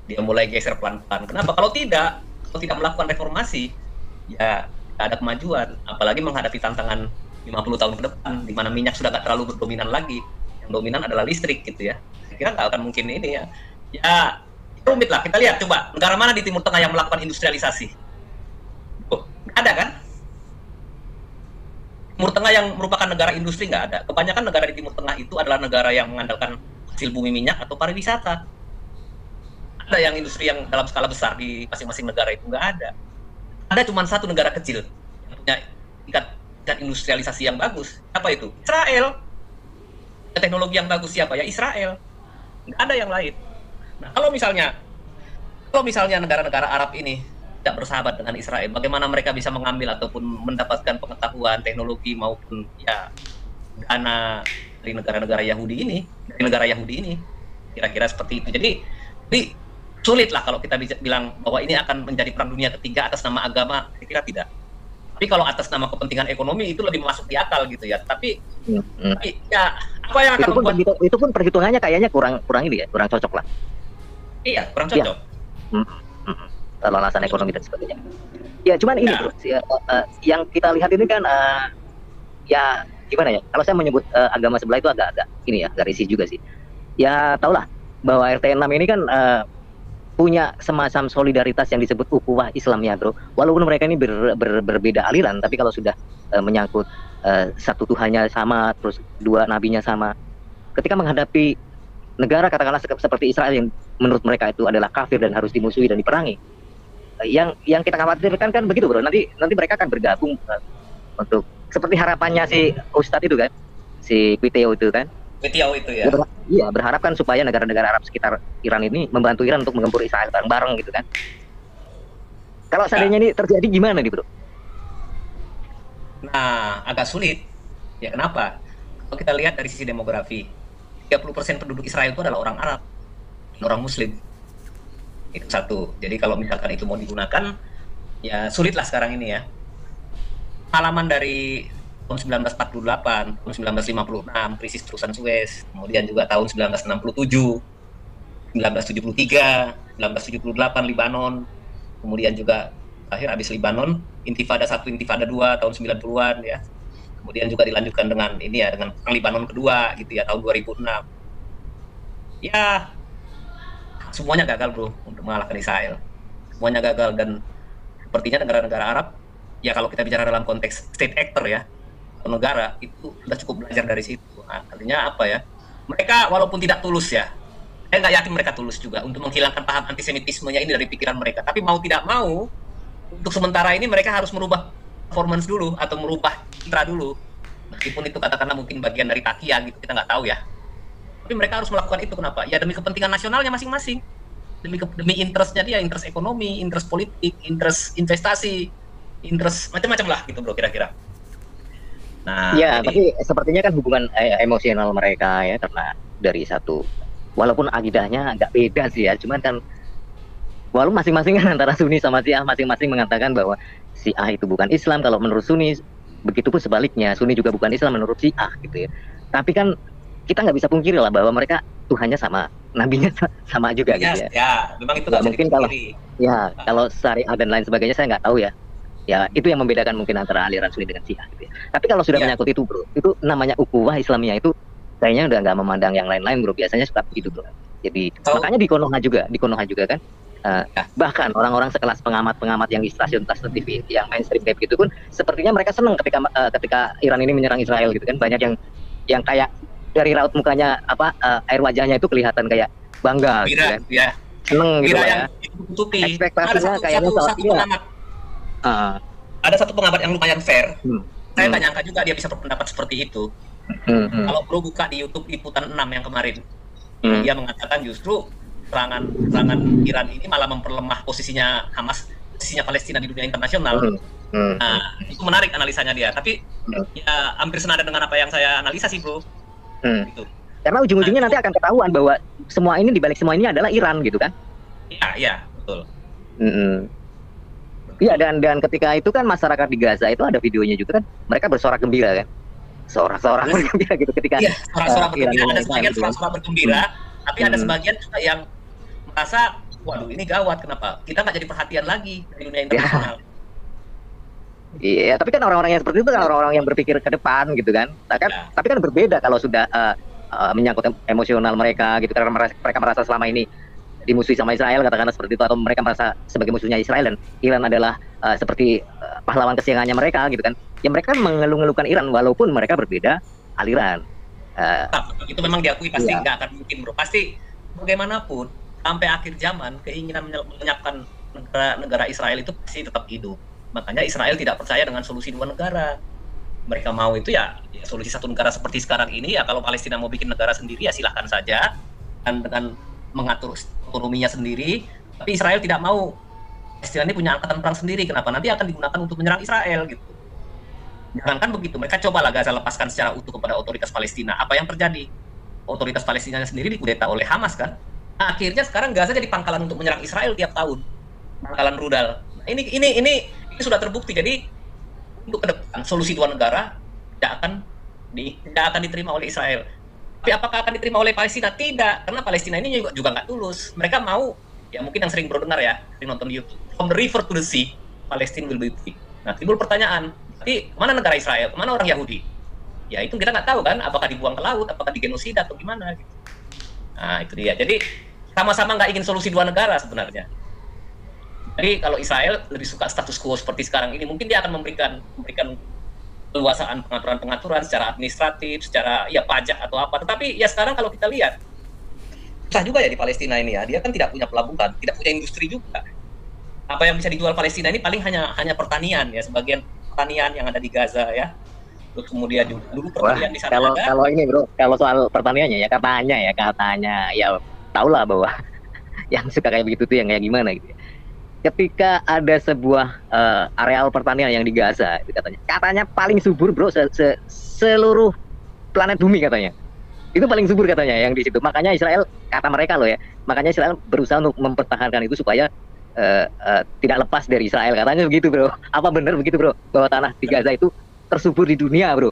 dia mulai geser pelan-pelan. Kenapa? Kalau tidak melakukan reformasi, ya tidak ada kemajuan. Apalagi menghadapi tantangan 50 tahun ke depan, di mana minyak sudah nggak terlalu berdominan lagi, yang dominan adalah listrik gitu ya. Saya kira nggak akan mungkin ini ya. Ya rumit lah. Kita lihat coba negara mana di Timur Tengah yang melakukan industrialisasi? Oh, nggak ada kan? Timur Tengah yang merupakan negara industri nggak ada. Kebanyakan negara di Timur Tengah itu adalah negara yang mengandalkan hasil bumi minyak atau pariwisata. Ada yang industri yang dalam skala besar di masing-masing negara itu nggak ada. Ada cuma satu negara kecil yang punya tingkat industrialisasi yang bagus. Apa itu? Israel. Teknologi yang bagus siapa? Ya Israel. Nggak ada yang lain. Nah, kalau misalnya negara-negara Arab ini tidak bersahabat dengan Israel, bagaimana mereka bisa mengambil ataupun mendapatkan pengetahuan, teknologi maupun ya dana dari negara-negara Yahudi ini? Kira-kira seperti itu. Jadi sulit lah kalau kita bisa bilang bahwa ini akan menjadi perang dunia ketiga atas nama agama. Saya kira tidak. Tapi kalau atas nama kepentingan ekonomi itu lebih masuk di akal gitu ya. Tapi ya apa yang akan membuat itu pun perhitungannya kayaknya kurang ini ya, kurang cocok lah. Iya, kurang cocok. Kalau alasan ekonomi dan sebagainya. Ya, cuman ini bro, yang kita lihat ini kan ya gimana ya? Kalau saya menyebut agama sebelah itu agak ini ya, agak risih juga sih. Ya tahulah bahwa RT 6 ini kan punya semacam solidaritas yang disebut ukhuwah Islam ya bro. Walaupun mereka ini berbeda aliran, tapi kalau sudah menyangkut satu Tuhannya sama, terus dua nabinya sama, ketika menghadapi negara katakanlah seperti Israel yang menurut mereka itu adalah kafir dan harus dimusuhi dan diperangi, yang kita khawatirkan kan begitu bro. Nanti mereka akan bergabung untuk seperti harapannya si Ustadz itu kan, si Quiteo itu kan. Quiteo itu ya. Iya, berharap kan supaya negara-negara Arab sekitar Iran ini membantu Iran untuk menggempur Israel bareng-bareng gitu kan. Kalau seandainya ini terjadi gimana nih bro? Nah, agak sulit. Ya kenapa? Kalau kita lihat dari sisi demografi, 30% penduduk Israel itu adalah orang Arab, orang Muslim. Itu satu. Jadi kalau misalkan itu mau digunakan, ya sulit lah sekarang ini ya. Pengalaman dari tahun 1948, tahun 1956, krisis terusan Suez, kemudian juga tahun 1967, 1973, 1978 Libanon, kemudian juga akhir habis Libanon, Intifada 1, Intifada 2 tahun 90-an ya. Kemudian juga dilanjutkan dengan ini ya, dengan Perang Libanon kedua gitu ya tahun 2006. Ya semuanya gagal bro untuk mengalahkan Israel. Semuanya gagal dan sepertinya negara-negara Arab ya kalau kita bicara dalam konteks state actor ya, negara itu sudah cukup belajar dari situ. Nah, artinya apa ya? Mereka walaupun tidak tulus ya, saya nggak yakin mereka tulus juga untuk menghilangkan paham antisemitismenya ini dari pikiran mereka. Tapi mau tidak mau, untuk sementara ini mereka harus merubah performance dulu atau merubah citra dulu. Meskipun itu katakanlah mungkin bagian dari takia gitu, kita nggak tahu ya. Tapi mereka harus melakukan itu kenapa? Ya demi kepentingan nasionalnya masing-masing. Demi interestnya dia, interest ekonomi, interest politik, interest investasi, interest macam-macam lah gitu bro kira-kira. Nah, ya, tapi sepertinya kan hubungan emosional mereka ya, karena dari satu, walaupun akidahnya agak beda sih ya, cuman kan walaupun masing-masing kan antara Sunni sama Syiah masing-masing mengatakan bahwa Syiah itu bukan Islam, kalau menurut Sunni, begitupun sebaliknya, Sunni juga bukan Islam menurut Syiah gitu ya. Tapi kan kita nggak bisa pungkiri lah bahwa mereka Tuhannya sama, nabinya sama juga gitu ya. Ya, memang itu nggak mungkin kalau syariat dan lain sebagainya saya nggak tahu ya. Ya itu yang membedakan mungkin antara aliran Sunni dengan Syiah gitu ya. Tapi kalau sudah menyangkut itu bro, itu namanya ukhuwah Islamiyah itu kayaknya udah nggak memandang yang lain-lain bro. Biasanya suka begitu bro. Jadi makanya di Konoha juga kan. Bahkan orang-orang sekelas pengamat yang di stasiun TV yang mainstream kayak gitu pun sepertinya mereka senang ketika Iran ini menyerang Israel gitu kan. Banyak yang kayak dari raut mukanya air wajahnya itu kelihatan kayak bangga gitu kan. Ya. Seneng gitu ya. Ekspektasinya kayaknya ada satu pengamat yang lumayan fair. Saya nggak nyangka juga dia bisa berpendapat seperti itu. Kalau bro buka di YouTube liputan 6 yang kemarin, dia mengatakan justru serangan Iran ini malah memperlemah posisinya Hamas, posisinya Palestina di dunia internasional. Nah, itu menarik analisanya dia. Tapi ya hampir senada dengan apa yang saya analisa sih bro. Gitu. Karena ujung-ujungnya nanti akan ketahuan bahwa semua ini dibalik semua ini adalah Iran gitu kan? Iya betul. Iya dan ketika itu kan masyarakat di Gaza itu ada videonya juga kan, mereka bersorak gembira kan, sorak-sorak bergembira gitu ketika. Iya, sorak-sorak bergembira. Ada sebagian sorak-sorak bergembira, tapi ada sebagian juga yang merasa, waduh ini gawat kenapa? Kita nggak jadi perhatian lagi di dunia internasional. Iya, tapi kan orang-orang yang seperti itu kan orang-orang yang berpikir ke depan gitu kan. Tapi kan berbeda kalau sudah menyangkut emosional mereka gitu, karena mereka merasa selama ini dimusuhi sama Israel katakanlah seperti itu, atau mereka merasa sebagai musuhnya Israel dan Iran adalah seperti pahlawan kesiangannya mereka gitu kan. Ya mereka kan mengeluh-ngeluhkan Iran walaupun mereka berbeda aliran. Itu memang diakui, pasti nggak akan mungkin bro. Pasti bagaimanapun sampai akhir zaman keinginan melenyapkan negara Israel itu pasti tetap hidup. Makanya Israel tidak percaya dengan solusi dua negara. Mereka mau itu ya solusi satu negara seperti sekarang ini ya. Kalau Palestina mau bikin negara sendiri ya silahkan saja, dan dengan mengatur ekonominya sendiri. Tapi Israel tidak mau Palestina ini punya angkatan perang sendiri. Kenapa? Nanti akan digunakan untuk menyerang Israel gitu. Jangankan begitu, mereka cobalah Gaza lepaskan secara utuh kepada otoritas Palestina. Apa yang terjadi? Otoritas Palestina sendiri dikudeta oleh Hamas kan. Nah, akhirnya sekarang Gaza jadi pangkalan untuk menyerang Israel tiap tahun. Pangkalan rudal. Nah, ini sudah terbukti. Jadi untuk ke depan solusi dua negara tidak akan diterima oleh Israel. Tapi apakah akan diterima oleh Palestina? Tidak, karena Palestina ini juga nggak tulus. Mereka mau, ya mungkin yang sering bro dengar ya, sering nonton di YouTube, from the river to the sea, Palestine will be free. Nah, timbul pertanyaan, tapi mana negara Israel, mana orang Yahudi? Ya itu kita nggak tahu kan, apakah dibuang ke laut, apakah digenosida atau gimana gitu. Nah itu dia, jadi sama-sama nggak ingin solusi dua negara sebenarnya. Jadi kalau Israel lebih suka status quo seperti sekarang ini, mungkin dia akan memberikan keluasaan pengaturan-pengaturan secara administratif, secara ya pajak atau apa. Tetapi ya sekarang kalau kita lihat, susah juga ya di Palestina ini ya, dia kan tidak punya pelabuhan, tidak punya industri juga. Apa yang bisa dijual Palestina ini paling hanya pertanian ya, sebagian pertanian yang ada di Gaza ya. Terus kemudian juga dulu pertanian di sana ada. Kalau ini bro, kalau soal pertaniannya ya katanya ya tahulah bahwa yang suka kayak begitu tuh yang kayak gimana gitu. Ketika ada sebuah areal pertanian yang di Gaza, itu katanya paling subur bro seluruh planet bumi katanya. Itu paling subur katanya yang di situ. Makanya Israel, kata mereka loh ya, makanya Israel berusaha untuk mempertahankan itu supaya tidak lepas dari Israel, katanya begitu bro. Apa benar begitu bro, bahwa tanah di Gaza itu tersubur di dunia bro?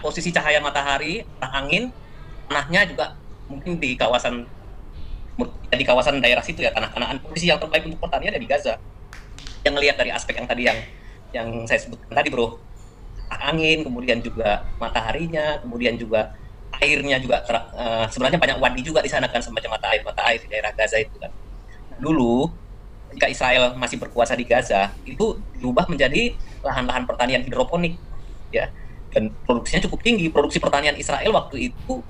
Posisi cahaya matahari, angin, tanahnya juga mungkin di kawasan daerah situ ya, tanah-tanahan. Posisi yang terbaik untuk pertanian ada di Gaza. Yang lihat dari aspek yang tadi yang saya sebutkan tadi bro, angin, kemudian juga mataharinya, kemudian juga airnya juga sebenarnya banyak wadi juga di sana kan, semacam mata air di daerah Gaza itu kan. Dulu ketika Israel masih berkuasa di Gaza, itu berubah menjadi lahan-lahan pertanian hidroponik ya, dan produksinya cukup tinggi. Produksi pertanian Israel waktu itu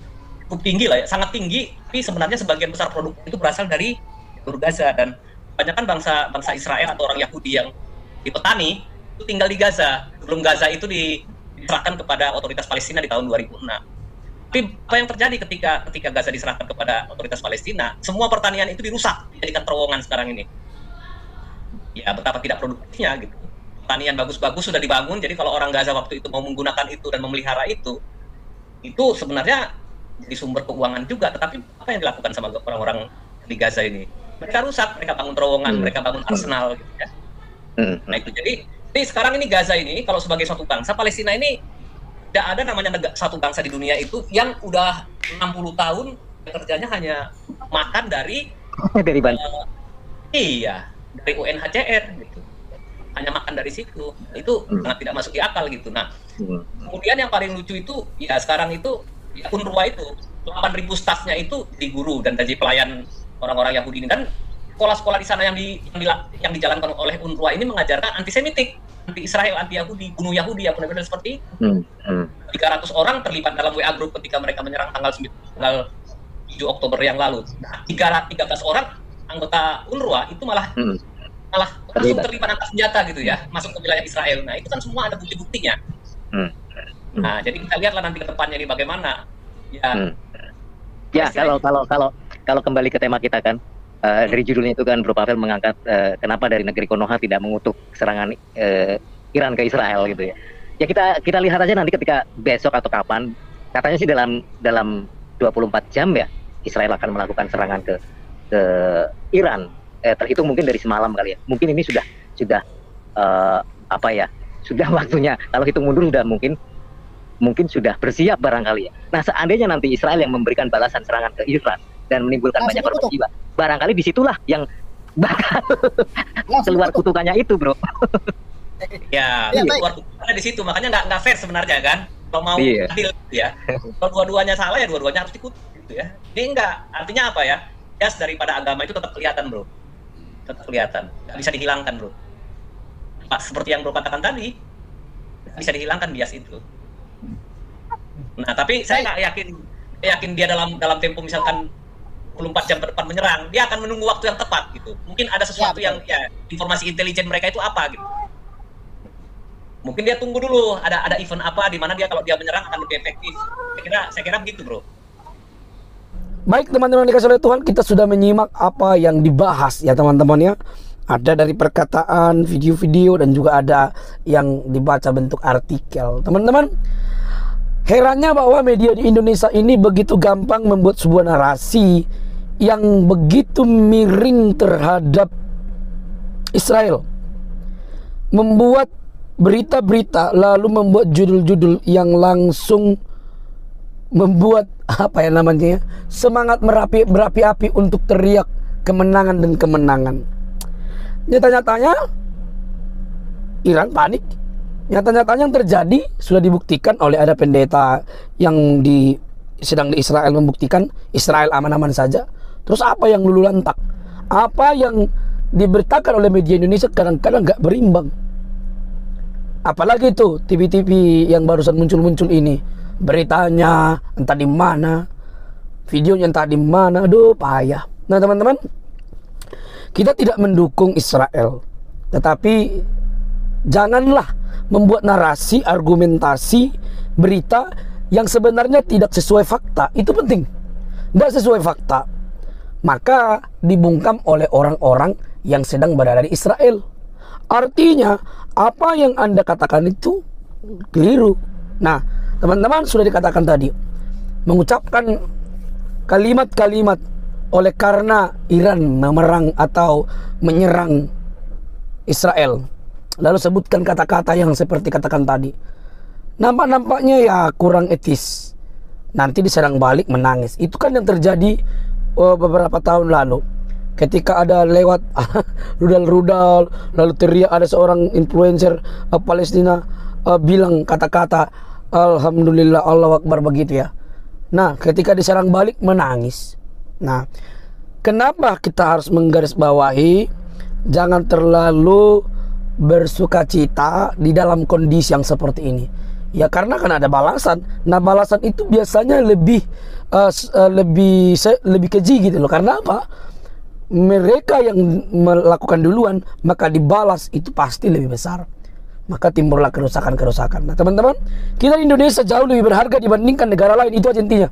cukup tinggi lah ya, sangat tinggi. Tapi sebenarnya sebagian besar produk itu berasal dari jalur Gaza, dan kebanyakan bangsa Israel atau orang Yahudi yang di petani itu tinggal di Gaza sebelum Gaza itu diserahkan kepada otoritas Palestina di tahun 2006. Tapi apa yang terjadi ketika Gaza diserahkan kepada otoritas Palestina, semua pertanian itu dirusak, dijadikan terowongan sekarang ini. Ya betapa tidak produktifnya gitu. Pertanian bagus-bagus sudah dibangun, jadi kalau orang Gaza waktu itu mau menggunakan itu dan memelihara itu sebenarnya jadi sumber keuangan juga. Tetapi apa yang dilakukan sama orang-orang di Gaza ini? Mereka rusak, mereka bangun terowongan, mereka bangun arsenal gitu ya. Nah itu jadi sekarang ini Gaza ini kalau sebagai suatu bangsa, Palestina ini tidak ada namanya satu bangsa di dunia itu yang udah 60 tahun kerjanya hanya makan dari dari UNHCR gitu. Hanya makan dari situ. Itu sangat tidak masuk di akal gitu. Nah, kemudian yang paling lucu itu ya sekarang itu ya UNRWA itu 8.000 stafnya itu di guru dan jadi pelayan orang-orang Yahudi ini, dan sekolah-sekolah di sana yang dijalankan oleh UNRWA ini mengajarkan antisemitik, anti Israel, anti Yahudi, bunuh Yahudi, ya benar-benar seperti itu. 300 orang terlibat dalam WA group ketika mereka menyerang tanggal 7 Oktober yang lalu. Nah, 13 orang anggota UNRWA itu malah langsung terlibat angkat senjata gitu ya, masuk ke wilayah Israel. Nah itu kan semua ada bukti-buktinya. Nah jadi kita lihatlah nanti ke depannya ini bagaimana. Ya kalau kembali ke tema kita kan, dari judulnya itu kan Bro Pavel mengangkat kenapa dari negeri Konoha tidak mengutuk serangan Iran ke Israel gitu ya. Ya kita lihat aja nanti ketika besok atau kapan, katanya sih dalam 24 jam ya Israel akan melakukan serangan ke Iran. Terhitung mungkin dari semalam kali ya. Mungkin ini sudah sudah waktunya. Kalau hitung mundur sudah mungkin sudah bersiap barangkali ya. Nah seandainya nanti Israel yang memberikan balasan serangan ke Iran dan menimbulkan banyak korban jiwa, barangkali disitulah yang bakal keluar kutukannya itu bro. Ya, Ya, baik. karena di situ makanya nggak fair sebenarnya kan. Kalau mau Iya. adil gitu ya. Kalau dua-duanya salah ya dua-duanya harus ikut gitu ya. Ini enggak, artinya apa ya? Bias daripada agama itu tetap kelihatan, Bro. Tetap kelihatan. Nggak bisa dihilangkan, Bro. Pak, seperti yang Bro katakan tadi, nggak bisa dihilangkan bias itu. Nah, tapi saya nggak yakin dia dalam tempo misalkan 24 jam ke depan menyerang, dia akan menunggu waktu yang tepat gitu. Mungkin ada sesuatu Ya, yang ya informasi intelijen mereka itu apa gitu. Mungkin dia tunggu dulu ada event apa di mana dia kalau dia menyerang akan lebih efektif. Saya kira begitu, Bro. Baik teman-teman dikasih oleh Tuhan, kita sudah menyimak apa yang dibahas ya teman-teman ya. Ada dari perkataan, video-video, dan juga ada yang dibaca bentuk artikel. Teman-teman, herannya bahwa media di Indonesia ini begitu gampang membuat sebuah narasi yang begitu miring terhadap Israel. Membuat berita-berita lalu membuat judul-judul yang langsung membuat apa ya namanya ya, semangat berapi-api untuk teriak kemenangan dan kemenangan. Nyata-nyatanya Iran panik. Nyata-nyatanya yang terjadi sudah dibuktikan oleh ada pendeta yang sedang di Israel membuktikan Israel aman-aman saja. Terus apa yang lulu lantak? Apa yang diberitakan oleh media Indonesia kadang-kadang nggak berimbang. Apalagi itu TV-TV yang barusan muncul-muncul ini, beritanya entah di mana, videonya entah di mana, aduh payah. Nah teman-teman, kita tidak mendukung Israel, tetapi janganlah membuat narasi, argumentasi, berita yang sebenarnya tidak sesuai fakta. Itu penting. Tidak sesuai fakta, maka dibungkam oleh orang-orang yang sedang berada di Israel. Artinya apa yang Anda katakan itu keliru. Nah teman-teman, sudah dikatakan tadi, mengucapkan kalimat-kalimat oleh karena Iran memerang atau menyerang Israel, lalu sebutkan kata-kata yang seperti katakan tadi, nampaknya ya kurang etis. Nanti diserang balik menangis. Itu kan yang terjadi beberapa tahun lalu, ketika ada lewat rudal-rudal, lalu teriak ada seorang influencer Palestina bilang kata-kata Alhamdulillah, Allahu Akbar begitu ya. Nah, ketika diserang balik menangis. Nah, kenapa kita harus menggarisbawahi jangan terlalu bersukacita di dalam kondisi yang seperti ini? Ya karena kan ada balasan. Nah, balasan itu biasanya lebih keji gitu loh. Karena apa? Mereka yang melakukan duluan, maka dibalas itu pasti lebih besar. Maka timbullah kerusakan-kerusakan. Nah teman-teman, kita di Indonesia jauh lebih berharga dibandingkan negara lain. Itu aja intinya.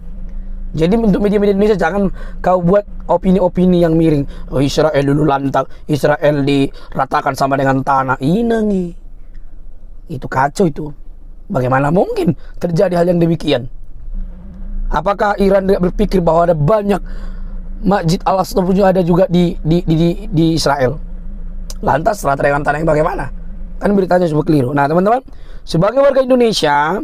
Jadi untuk media-media Indonesia, jangan kau buat opini-opini yang miring. Oh, Israel dulu lantak, Israel diratakan sama dengan tanah. Inangi. Itu kacau itu. Bagaimana mungkin terjadi hal yang demikian? Apakah Iran tidak berpikir bahwa ada banyak Masjid Al-Aqsa ada juga di Israel? Lantas rata dengan tanah yang bagaimana? Kan beritanya sebuah keliru. Nah teman-teman, sebagai warga Indonesia,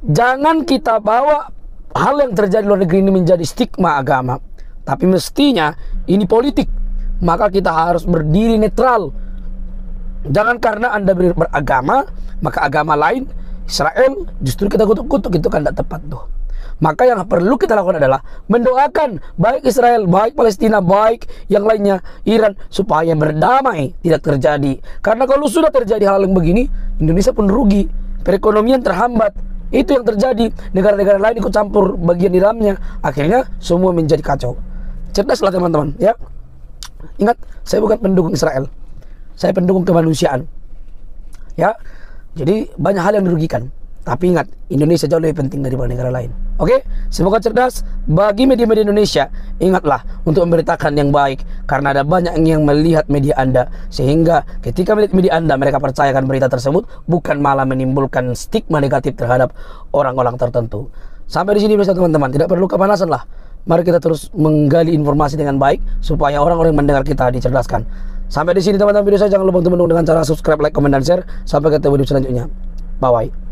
jangan kita bawa hal yang terjadi di luar negeri ini menjadi stigma agama. Tapi mestinya ini politik, maka kita harus berdiri netral. Jangan karena Anda beragama, maka agama lain Israel justru kita kutuk-kutuk. Itu kan tidak tepat tuh. Maka yang perlu kita lakukan adalah mendoakan baik Israel, baik Palestina, baik yang lainnya, Iran, supaya berdamai, tidak terjadi. Karena kalau sudah terjadi hal yang begini, Indonesia pun rugi, perekonomian terhambat. Itu yang terjadi. Negara-negara lain ikut campur bagian di dalamnya, akhirnya semua menjadi kacau. Cerdaslah teman-teman ya. Ingat, saya bukan pendukung Israel, saya pendukung kemanusiaan ya. Jadi banyak hal yang dirugikan. Tapi ingat, Indonesia jauh lebih penting daripada negara lain. Oke, semoga cerdas. Bagi media-media Indonesia, ingatlah untuk memberitakan yang baik, karena ada banyak yang melihat media Anda, sehingga ketika melihat media Anda, mereka percayakan berita tersebut, bukan malah menimbulkan stigma negatif terhadap orang-orang tertentu. Sampai di sini bersama teman-teman, tidak perlu kepanasan lah. Mari kita terus menggali informasi dengan baik, supaya orang-orang yang mendengar kita dicerdaskan. Sampai di sini teman-teman video saya. Jangan lupa untuk mendukung dengan cara subscribe, like, komen, dan share. Sampai ketemu di video selanjutnya. Bye-bye.